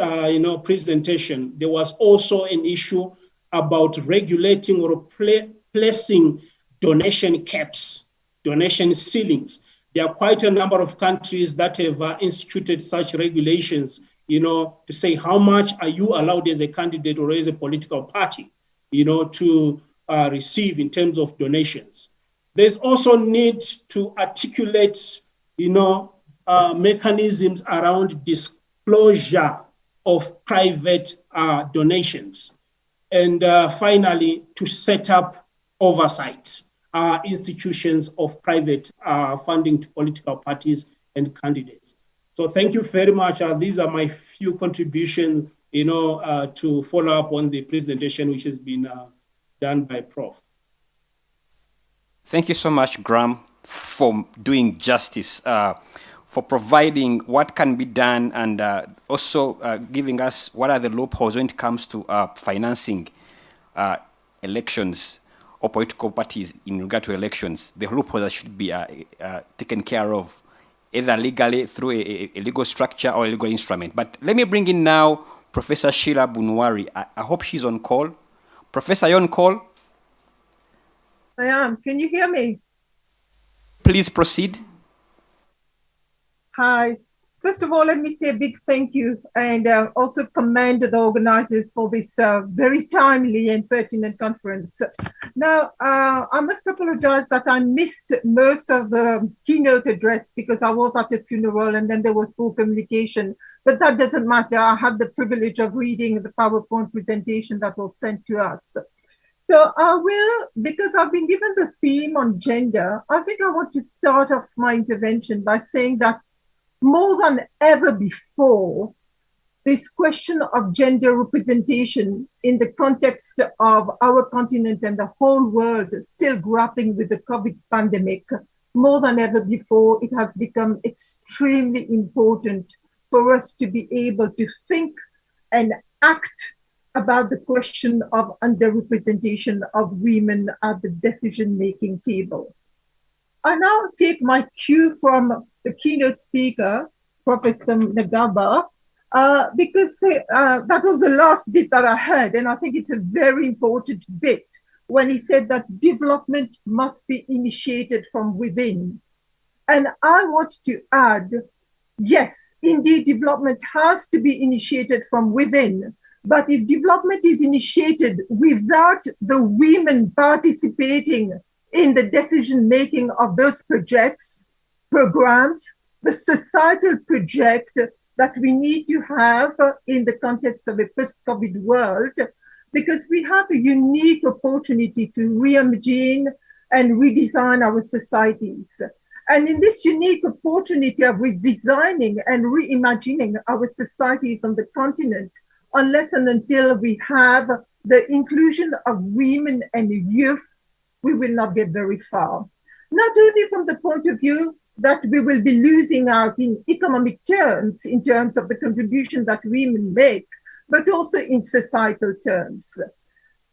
presentation, there was also an issue about regulating or placing donation caps, donation ceilings. There are quite a number of countries that have instituted such regulations, to say how much are you allowed as a candidate or as a political party, to receive in terms of donations. There's also need to articulate, mechanisms around disclosure of private donations. And finally, to set up oversight institutions of private funding to political parties and candidates. So thank you very much. These are my few contributions, to follow up on the presentation which has been done by Prof. Thank you so much, Graham, for doing justice, for providing what can be done, and also giving us what are the loopholes when it comes to financing elections or political parties in regard to elections. The loopholes that should be taken care of, either legally through a legal structure or a legal instrument. But let me bring in now Professor Sheila Bunwari. I hope she's on call. Professor, you on call? I am. Can you hear me? Please proceed. Hi. First of all, let me say a big thank you and also commend the organizers for this very timely and pertinent conference. Now, I must apologize that I missed most of the keynote address because I was at a funeral and then there was poor communication. But that doesn't matter. I had the privilege of reading the PowerPoint presentation that was sent to us. So I will, because I've been given the theme on gender, I think I want to start off my intervention by saying that more than ever before, this question of gender representation in the context of our continent and the whole world still grappling with the COVID pandemic, more than ever before, it has become extremely important for us to be able to think and act about the question of underrepresentation of women at the decision-making table. I now take my cue from the keynote speaker, Professor Nagaba, because that was the last bit that I heard, and I think it's a very important bit when he said that development must be initiated from within. And I want to add, yes, indeed, development has to be initiated from within. But if development is initiated without the women participating in the decision-making of those projects, programs, the societal project that we need to have in the context of a post-COVID world, because we have a unique opportunity to reimagine and redesign our societies. And in this unique opportunity of redesigning and reimagining our societies on the continent, unless and until we have the inclusion of women and youth, we will not get very far. Not only from the point of view that we will be losing out in economic terms, in terms of the contribution that women make, but also in societal terms.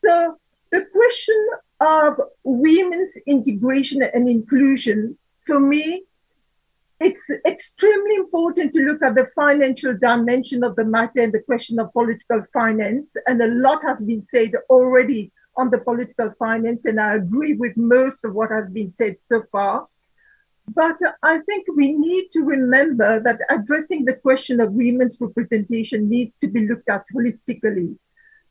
So the question of women's integration and inclusion, for me, it's extremely important to look at the financial dimension of the matter and the question of political finance. And a lot has been said already on the political finance, and I agree with most of what has been said so far. But I think we need to remember that addressing the question of women's representation needs to be looked at holistically.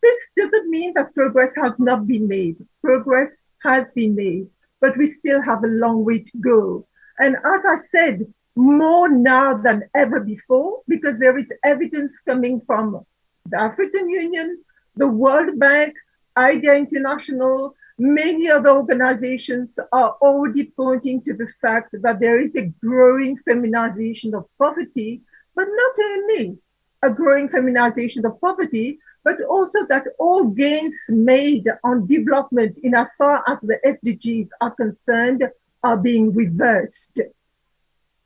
This doesn't mean that progress has not been made. Progress has been made, but we still have a long way to go. And as I said, more now than ever before, because there is evidence coming from the African Union, the World Bank, IDEA International, many other organizations are already pointing to the fact that there is a growing feminization of poverty, but not only a growing feminization of poverty, but also that all gains made on development in as far as the SDGs are concerned are being reversed.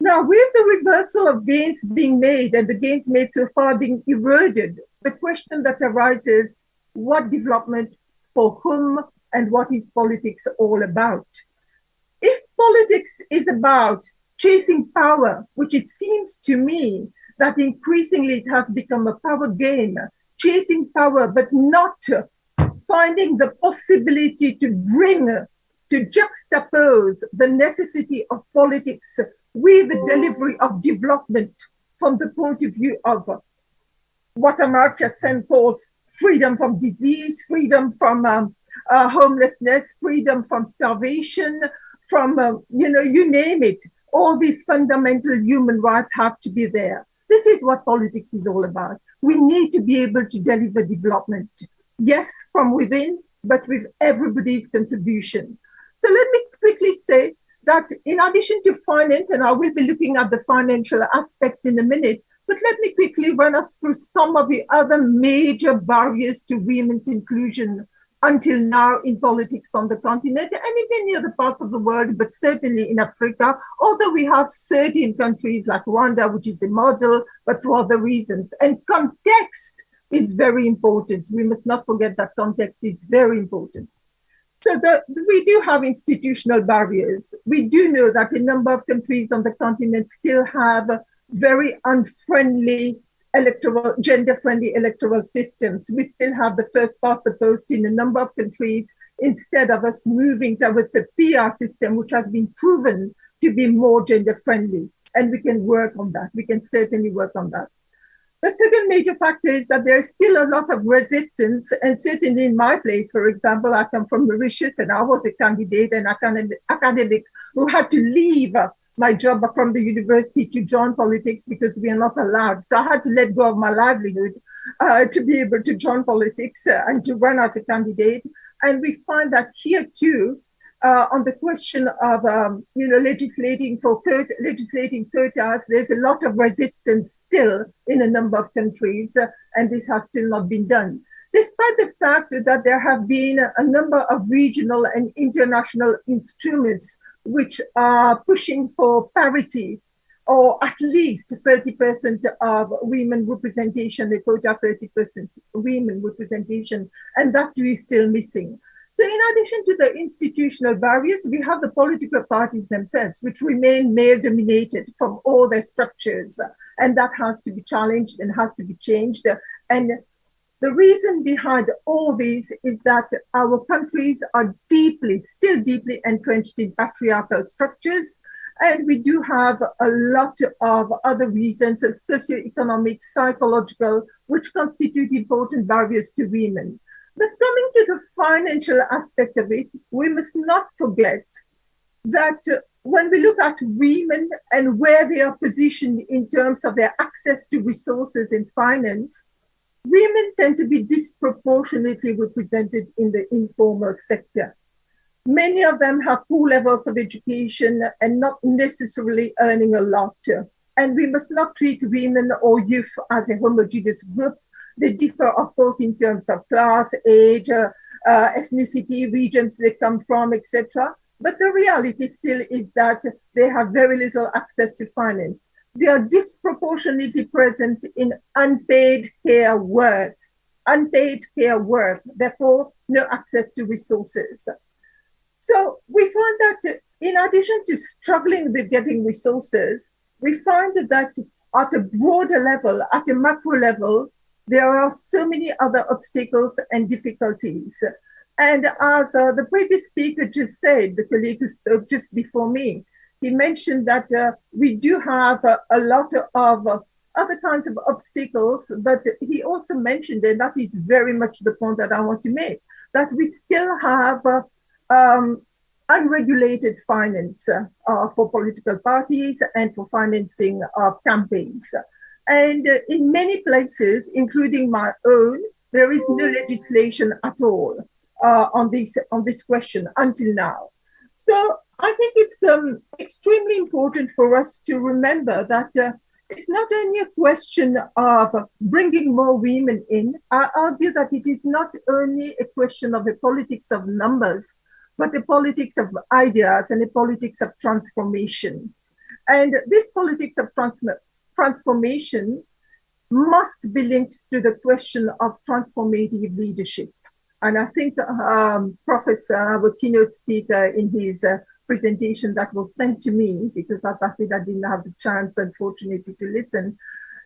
Now, with the reversal of gains being made and the gains made so far being eroded, the question that arises, what development for whom, and what is politics all about. If politics is about chasing power, which it seems to me that increasingly it has become a power game, chasing power, but not finding the possibility to juxtapose the necessity of politics with the delivery of development from the point of view of what Amartya Sen calls freedom from disease, freedom from homelessness, freedom from starvation, from, you name it. All these fundamental human rights have to be there. This is what politics is all about. We need to be able to deliver development. Yes, from within, but with everybody's contribution. So let me quickly say that in addition to finance, and I will be looking at the financial aspects in a minute, but let me quickly run us through some of the other major barriers to women's inclusion until now in politics on the continent and in many other parts of the world, but certainly in Africa, although we have certain countries like Rwanda, which is a model, but for other reasons. And context is very important. We must not forget that context is very important. So we do have institutional barriers. We do know that a number of countries on the continent still have very unfriendly gender-friendly electoral systems. We still have the first past the post in a number of countries instead of us moving towards a PR system, which has been proven to be more gender-friendly. And we can work on that. We can certainly work on that. The second major factor is that there is still a lot of resistance, and certainly in my place, for example, I come from Mauritius and I was a candidate and academic who had to leave my job from the university to join politics because we are not allowed. So I had to let go of my livelihood to be able to join politics and to run as a candidate. And we find that here too, on the question of legislating quotas, there's a lot of resistance still in a number of countries, and this has still not been done. Despite the fact that there have been a number of regional and international instruments which are pushing for parity, or at least 30% of women representation, a quota 30% women representation, and that too is still missing. So in addition to the institutional barriers, we have the political parties themselves, which remain male-dominated from all their structures, and that has to be challenged and has to be changed. And the reason behind all this is that our countries are still deeply entrenched in patriarchal structures, and we do have a lot of other reasons, socioeconomic, psychological, which constitute important barriers to women. But coming to the financial aspect of it, we must not forget that when we look at women and where they are positioned in terms of their access to resources and finance, women tend to be disproportionately represented in the informal sector. Many of them have poor levels of education and not necessarily earning a lot. And we must not treat women or youth as a homogeneous group. They differ, of course, in terms of class, age, ethnicity, regions they come from, etc. But the reality still is that they have very little access to finance. They are disproportionately present in unpaid care work, therefore no access to resources. So we find that in addition to struggling with getting resources, we find that at a broader level, at a macro level, there are so many other obstacles and difficulties. And as the previous speaker just said, the colleague who spoke just before me, he mentioned that we do have a lot of other kinds of obstacles, but he also mentioned, and that is very much the point that I want to make, that we still have unregulated finance for political parties and for financing of campaigns. And in many places, including my own, there is no legislation at all on this question until now. So I think it's extremely important for us to remember that it's not only a question of bringing more women in. I argue that it is not only a question of the politics of numbers, but the politics of ideas and the politics of transformation. And this politics of transformation must be linked to the question of transformative leadership. And I think Professor, our keynote speaker, in his presentation that was sent to me, because as I said, I didn't have the chance, unfortunately, to listen,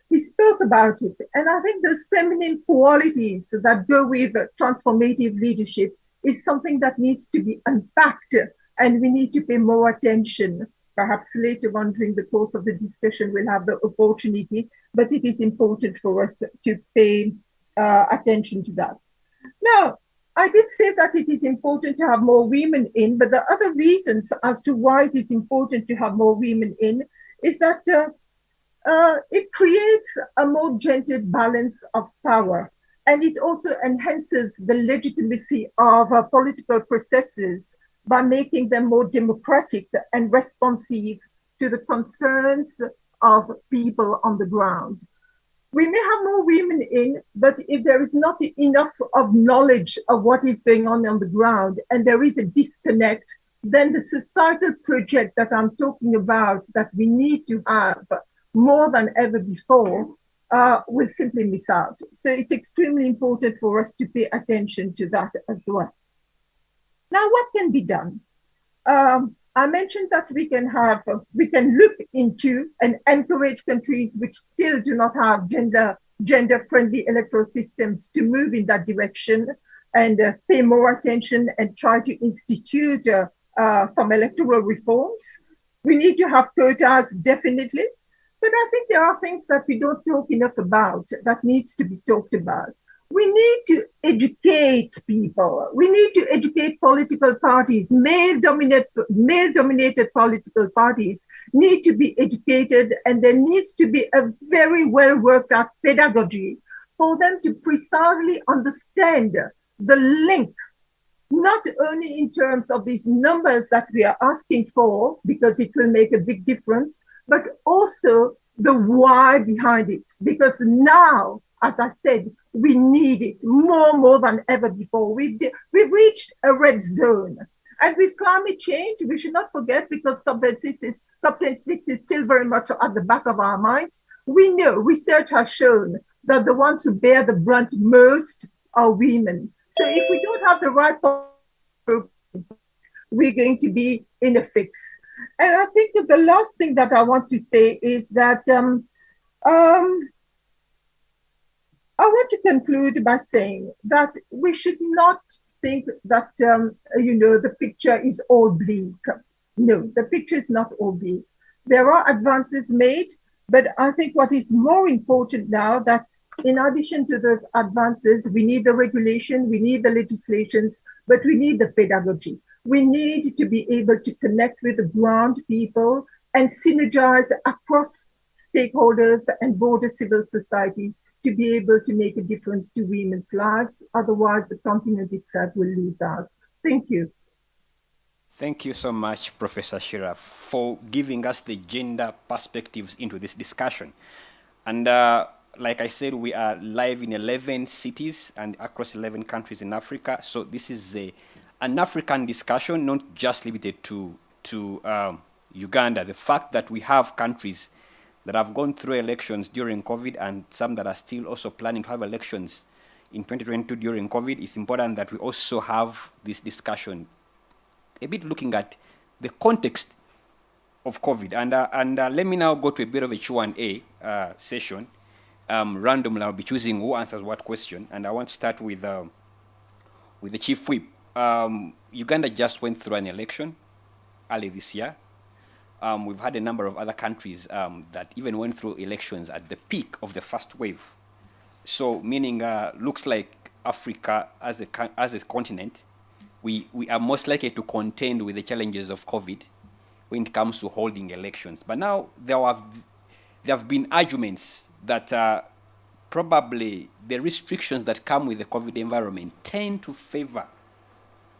he spoke about it. And I think those feminine qualities that go with transformative leadership is something that needs to be unpacked, and we need to pay more attention. Perhaps later on during the course of the discussion, we'll have the opportunity, but it is important for us to pay attention to that. Now, I did say that it is important to have more women in, but the other reasons as to why it is important to have more women in is that it creates a more gendered balance of power, and it also enhances the legitimacy of political processes by making them more democratic and responsive to the concerns of people on the ground. We may have more women in, but if there is not enough of knowledge of what is going on the ground, and there is a disconnect, then the societal project that I'm talking about that we need to have more than ever before will simply miss out. So it's extremely important for us to pay attention to that as well. Now, what can be done? I mentioned that we can look into and encourage countries which still do not have gender-friendly electoral systems to move in that direction and pay more attention and try to institute some electoral reforms. We need to have quotas, definitely. But I think there are things that we don't talk enough about that needs to be talked about. We need to educate people. We need to educate political parties. Male-dominated political parties need to be educated, and there needs to be a very well worked out pedagogy for them to precisely understand the link, not only in terms of these numbers that we are asking for, because it will make a big difference, but also the why behind it. Because now, as I said, we need it more than ever before. We've reached a red zone. And with climate change, we should not forget, because COP26 is still very much at the back of our minds. We know, research has shown that the ones who bear the brunt most are women. So if we don't have the right policy, we're going to be in a fix. And I think that the last thing that I want to say is that I want to conclude by saying that we should not think that, the picture is all bleak. No, the picture is not all bleak. There are advances made, but I think what is more important now, that in addition to those advances, we need the regulation, we need the legislations, but we need the pedagogy. We need to be able to connect with the ground people and synergize across stakeholders and broader civil society to be able to make a difference to women's lives. Otherwise, the continent itself will lose out. Thank you. Thank you so much, Professor Shira, for giving us the gender perspectives into this discussion. And like I said, we are live in 11 cities and across 11 countries in Africa. So this is an African discussion, not just limited to Uganda. The fact that we have countries that have gone through elections during COVID and some that are still also planning to have elections in 2022 during COVID, it's important that we also have this discussion, a bit looking at the context of COVID. And let me now go to a bit of a Q&A session. Randomly, I'll be choosing who answers what question. And I want to start with the Chief Whip. Uganda just went through an election early this year. We've had a number of other countries that even went through elections at the peak of the first wave. So meaning, looks like Africa as a continent, we are most likely to contend with the challenges of COVID when it comes to holding elections. But now there have been arguments that probably the restrictions that come with the COVID environment tend to favor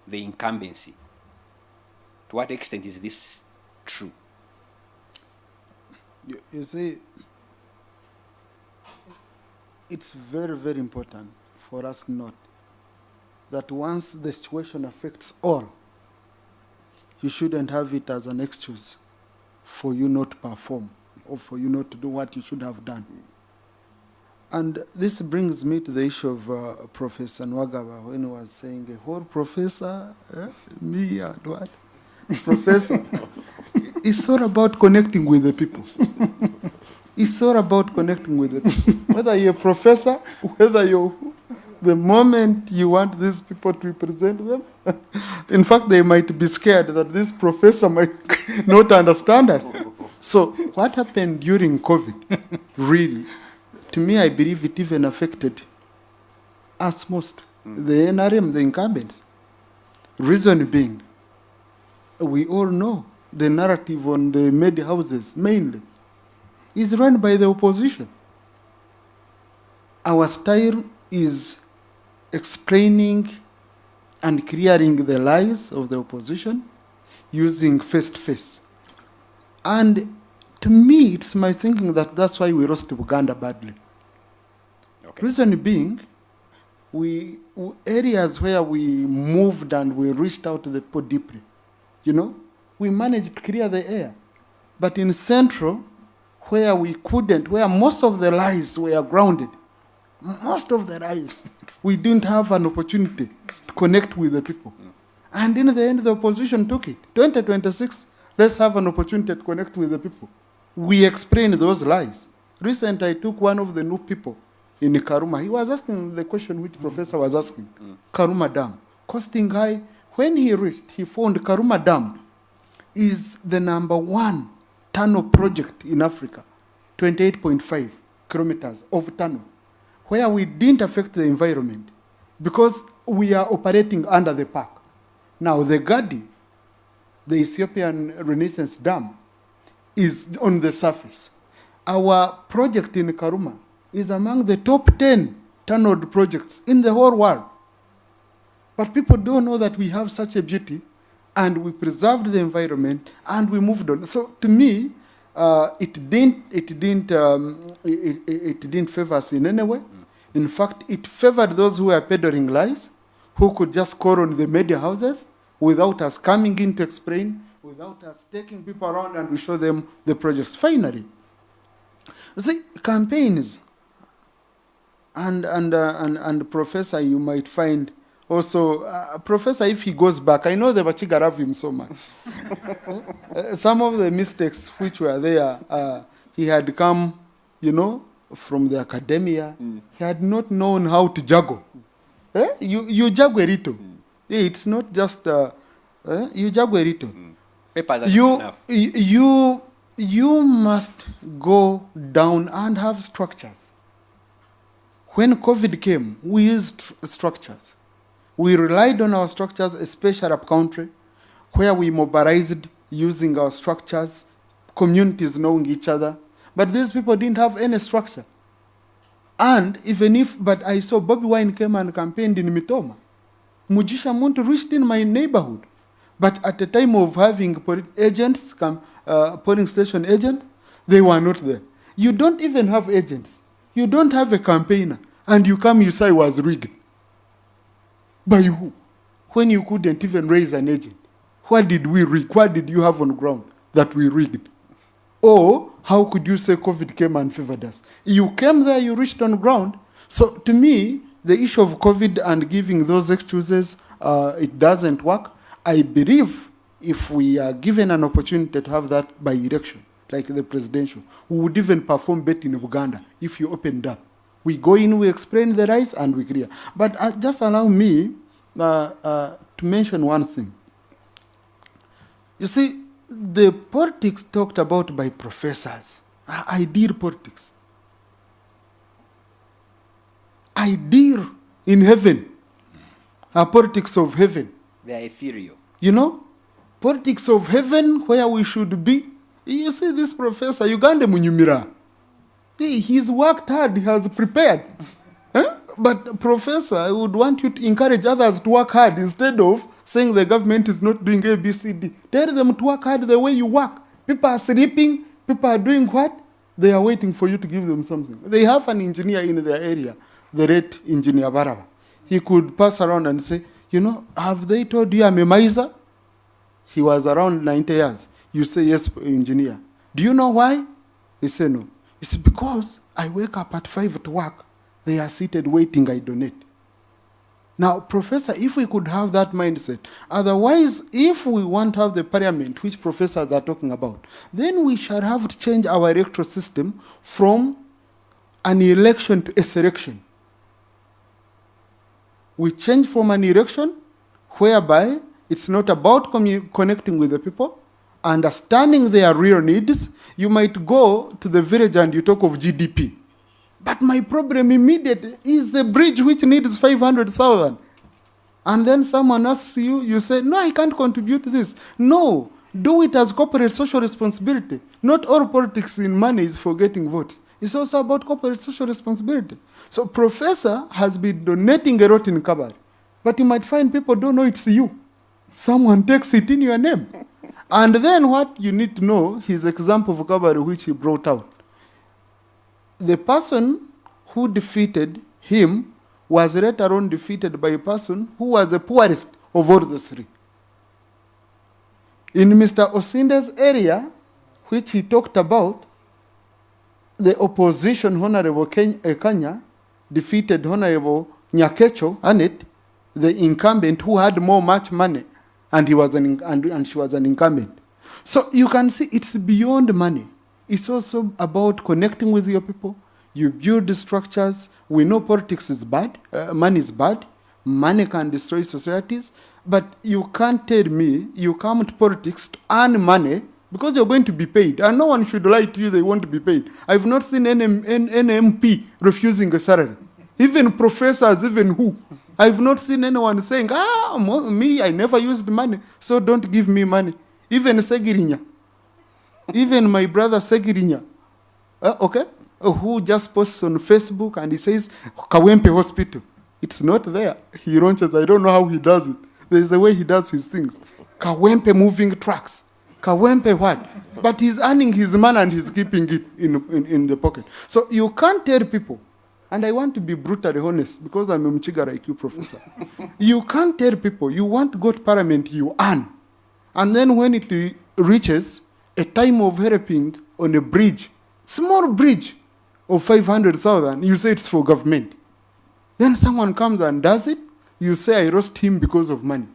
the incumbency. To what extent is this true? You see, it's very, very important for us to note that once the situation affects all, you shouldn't have it as an excuse for you not to perform or for you not to do what you should have done. And this brings me to the issue of Professor Nwagaba when he was saying, a whole professor, me and what? Professor. It's all about connecting with the people. It's all about connecting with the people. Whether you're a professor, whether you're the moment you want these people to represent them. In fact, they might be scared that this professor might not understand us. So what happened during COVID, really, to me, I believe it even affected us most, the NRM, the incumbents. Reason being, we all know the narrative on the media houses, mainly, is run by the opposition. Our style is explaining and clearing the lies of the opposition using face-to-face. And to me, it's my thinking that that's why we lost Uganda badly. Okay. Reason being, areas where we moved and we reached out to the people deeply, you know, we managed to clear the air. But in Central, where we couldn't, where most of the lies were grounded, most of the lies, we didn't have an opportunity to connect with the people. And in the end, the opposition took it. 2026, let's have an opportunity to connect with the people. We explained those lies. Recently, I took one of the new people in Karuma. He was asking the question which professor was asking. Karuma Dam. Costing high. When he reached, he found Karuma Dam is the #1 tunnel project in Africa. 28.5 kilometers of tunnel, where we didn't affect the environment because we are operating under the park. Now, the Gadi, the Ethiopian Renaissance Dam, is on the surface. Our project in Karuma is among the top 10 tunneled projects in the whole world. But people don't know that we have such a beauty, and we preserved the environment, and we moved on. So, to me, it didn't favor us in any way. In fact, it favored those who were peddling lies, who could just call on the media houses without us coming in to explain, without us taking people around and we show them the projects. Finally, see, campaigns and Professor, you might find also, Professor, if he goes back, I know the Bachiga love him so much. Some of the mistakes which were there, he had come, you know, from the academia. He had not known how to juggle. You juggle a little. It's not just, you juggle a little. Papers are enough. You must go down and have structures. When COVID came, we used structures. We relied on our structures, especially up country, where we mobilized using our structures, communities knowing each other. But these people didn't have any structure. And even if, but I saw Bobby Wine came and campaigned in Mitoma. Mujisha Muntu reached in my neighborhood. But at the time of having agents, polling station agents, they were not there. You don't even have agents. You don't have a campaigner. And you come, you say it was rigged. By who? When you couldn't even raise an agent. What did we rig? What did you have on ground that we rigged? Or how could you say COVID came and favored us? You came there, you reached on ground. So to me, the issue of COVID and giving those excuses, it doesn't work. I believe if we are given an opportunity to have that by election, like the presidential, we would even perform better in Uganda if you opened up. We go in, we explain the rights, and we clear. But just allow me to mention one thing. You see, the politics talked about by professors, ideal politics. Ideal in heaven, politics of heaven. They are ethereal. You know, politics of heaven where we should be. You see this professor, Uganda Munyumira. He's worked hard, he has prepared. But professor, I would want you to encourage others to work hard instead of saying the government is not doing A, B, C, D. Tell them to work hard the way you work. People are sleeping, people are doing what? They are waiting for you to give them something. They have an engineer in their area, the late engineer Baraba. He could pass around and say, you know, have they told you I'm a miser? He was around 90 years. You say, yes, engineer. Do you know why? He said, no. It's because I wake up at 5 to work, they are seated waiting, I donate. Now, Professor, if we could have that mindset, otherwise, if we want to have the parliament, which professors are talking about, then we shall have to change our electoral system from an election to a selection. We change from an election whereby it's not about connecting with the people, understanding their real needs. You might go to the village and you talk of GDP. But my problem immediately is the bridge which needs 500,000. And then someone asks you, you say, no, I can't contribute to this. No, do it as corporate social responsibility. Not all politics in money is for getting votes. It's also about corporate social responsibility. So Professor has been donating a lot in Kabari. But you might find people don't know it's you. Someone takes it in your name. And then what you need to know, his example of Kabari which he brought out. The person who defeated him was later on defeated by a person who was the poorest of all the three. In Mr. Osinde's area, which he talked about, the opposition, Honorable Kenya, defeated Honorable Nyakecho, Annette, the incumbent who had much money, and he was and she was an incumbent. So you can see it's beyond money. It's also about connecting with your people. You build the structures. We know politics is bad. Money is bad. Money can destroy societies. But you can't tell me you come to politics to earn money because you're going to be paid. And no one should lie to you they want to be paid. I've not seen any MP refusing a salary. Even professors, even who. I've not seen anyone saying, me, I never used money, so don't give me money. Even Segirinya. Even my brother Segirinya, who just posts on Facebook and he says, Kawempe Hospital. It's not there. He launches, I don't know how he does it. There's a way he does his things. Kawempe moving trucks. Kawempe what? But he's earning his money and he's keeping it in the pocket. So you can't tell people, and I want to be brutally honest because I'm a Mchiga like you, Professor. You can't tell people, you want to go to parliament, you earn. And then when it reaches a time of helping on a bridge, small bridge of 500,000, you say it's for government. Then someone comes and does it, you say I roast him because of money.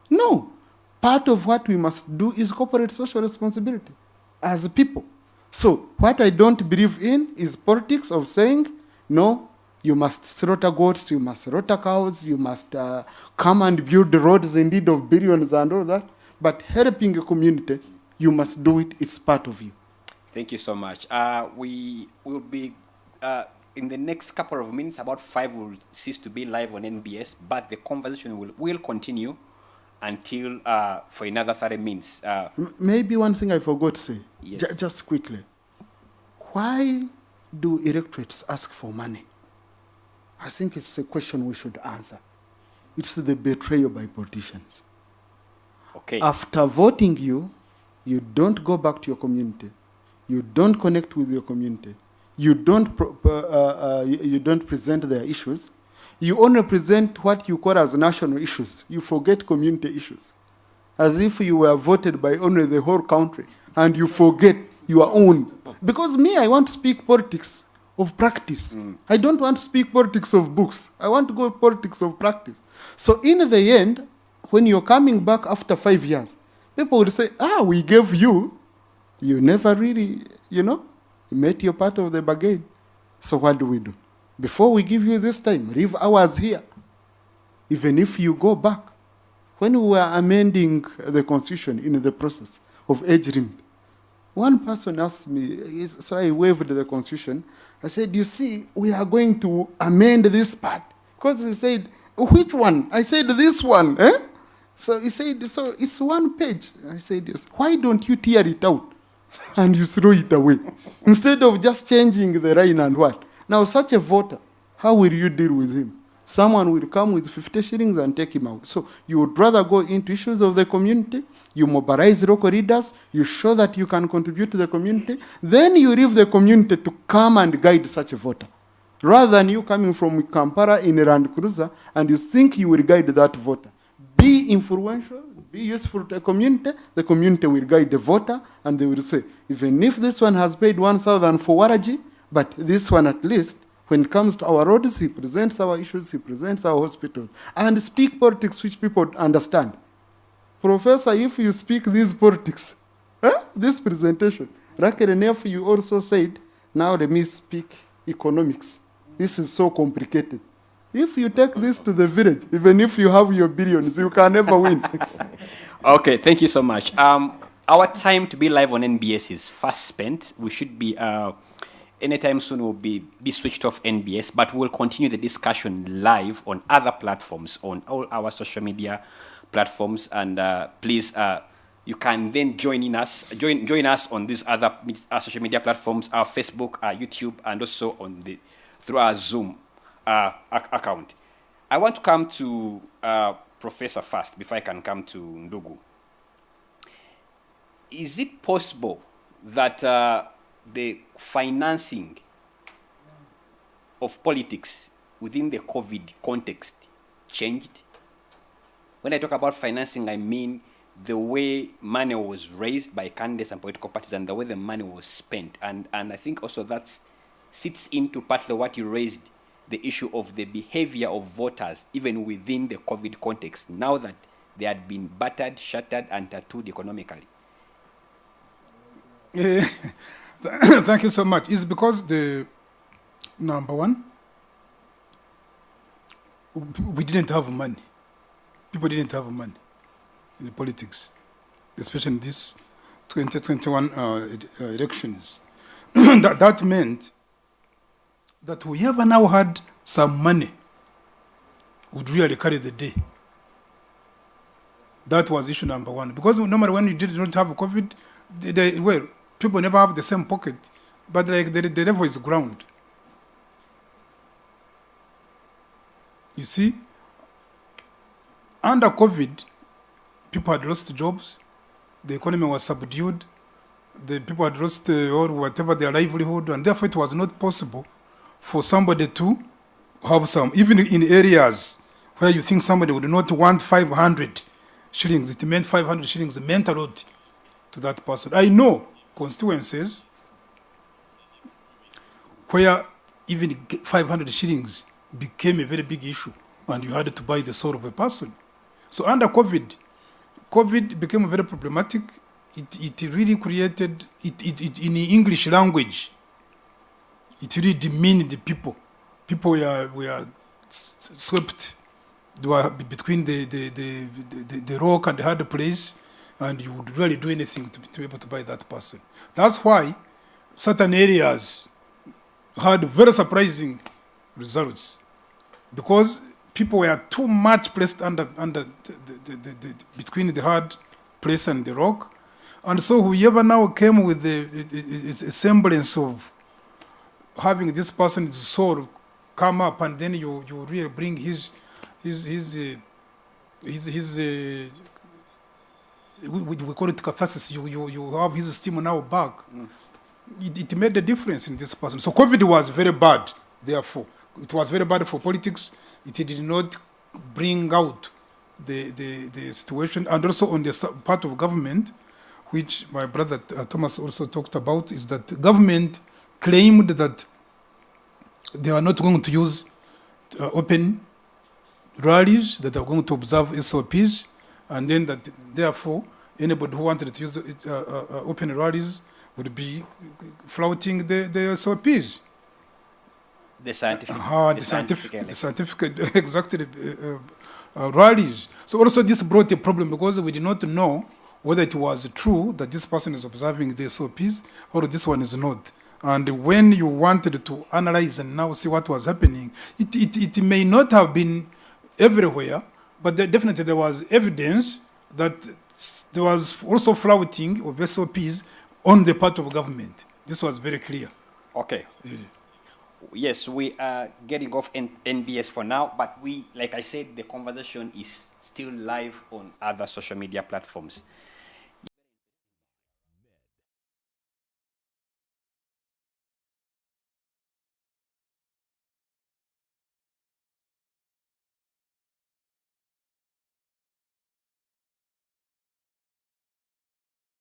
No. Part of what we must do is corporate social responsibility as people. So what I don't believe in is politics of saying, no, you must slaughter goats, you must slaughter cows, you must come and build the roads indeed of billions and all that. But helping a community, you must do it. It's part of you. Thank you so much. We will be, in the next couple of minutes, about 5 will cease to be live on NBS, but the conversation will continue until for another 30 minutes. Maybe one thing I forgot to say, Yes. just quickly. Why do electorates ask for money? I think it's a question we should answer. It's the betrayal by politicians. Okay. After voting you don't go back to your community. You don't connect with your community. You don't present their issues. You only present what you call as national issues. You forget community issues. As if you were voted by only the whole country and you forget your own. Because me, I want to speak politics of practice. I don't want to speak politics of books. I want to go politics of practice. So in the end, when you're coming back after 5 years, people would say, we gave you. You never really, you met your part of the bargain. So what do we do? Before we give you this time, leave ours here. Even if you go back. When we were amending the constitution in the process of age limit, one person asked me, so I waived the constitution. I said, you see, we are going to amend this part. Because he said, which one? I said, this one. So he said, so it's 1 page. I said, yes. Why don't you tear it out and you throw it away? Instead of just changing the line and what? Now, such a voter, how will you deal with him? Someone will come with 50 shillings and take him out. So you would rather go into issues of the community, you mobilize local leaders, you show that you can contribute to the community, then you leave the community to come and guide such a voter. Rather than you coming from Kampala in a Land Cruiser and you think you will guide that voter. Be influential, be useful to the community will guide the voter, and they will say, even if this one has paid 1,000 for Waraji, But this one, at least, when it comes to our roads, he presents our issues, he presents our hospitals, and speak politics which people understand. Professor, if you speak these politics, this presentation, Rakerenef, you also said, now let me speak economics. This is so complicated. If you take this to the village, even if you have your billions, you can never win. Okay, thank you so much. Our time to be live on NBS is fast spent. We should be, anytime soon we'll be switched off NBS, but we'll continue the discussion live on other platforms, on all our social media platforms. And please, you can then join us on these other social media platforms, our Facebook, our YouTube, and also through our Zoom account. I want to come to Professor first before I can come to Ndugu. Is it possible that the financing of politics within the COVID context changed? When I talk about financing, I mean the way money was raised by candidates and political parties and the way the money was spent. And I think also that sits into partly what you raised, the issue of the behavior of voters, even within the COVID context, now that they had been battered, shattered, and tattooed economically. Thank you so much. It's because number one, we didn't have money. People didn't have money in politics, especially in these 2021 elections. That meant that whoever now had some money would really carry the day. That was issue number one. Because normally when you don't have COVID, people never have the same pocket, but like the level is ground. You see, under COVID, people had lost jobs, the economy was subdued, the people had lost or whatever their livelihood, and therefore it was not possible for somebody to have some, even in areas where you think somebody would not want 500 shillings, it meant 500 shillings meant a lot to that person. I know constituencies where even 500 shillings became a very big issue and you had to buy the soul of a person. So under COVID became very problematic. It really created, in English language, it really demeaned the people. People were swept. They were between the rock and the hard place, and you would really do anything to be able to buy that person. That's why certain areas had very surprising results, because people were too much placed under between the hard place and the rock. And so whoever now came with a semblance of having this person's soul come up, and then you really bring his we call it catharsis. You have his steam now back. It made a difference in this person. So COVID was very bad. Therefore, it was very bad for politics. It did not bring out the situation, and also on the part of government, which my brother Thomas also talked about, is that government claimed that they are not going to use open rallies, that they are going to observe SOPs, and then that therefore anybody who wanted to use open rallies would be flouting the SOPs. The scientific, the scientific exactly rallies. So also this brought a problem, because we did not know whether it was true that this person is observing the SOPs or this one is not. And when you wanted to analyze and now see what was happening, it may not have been everywhere, but definitely there was evidence that there was also flouting of SOPs on the part of government. This was very clear. Okay. Yes, we are getting off NBS for now, but like I said, the conversation is still live on other social media platforms.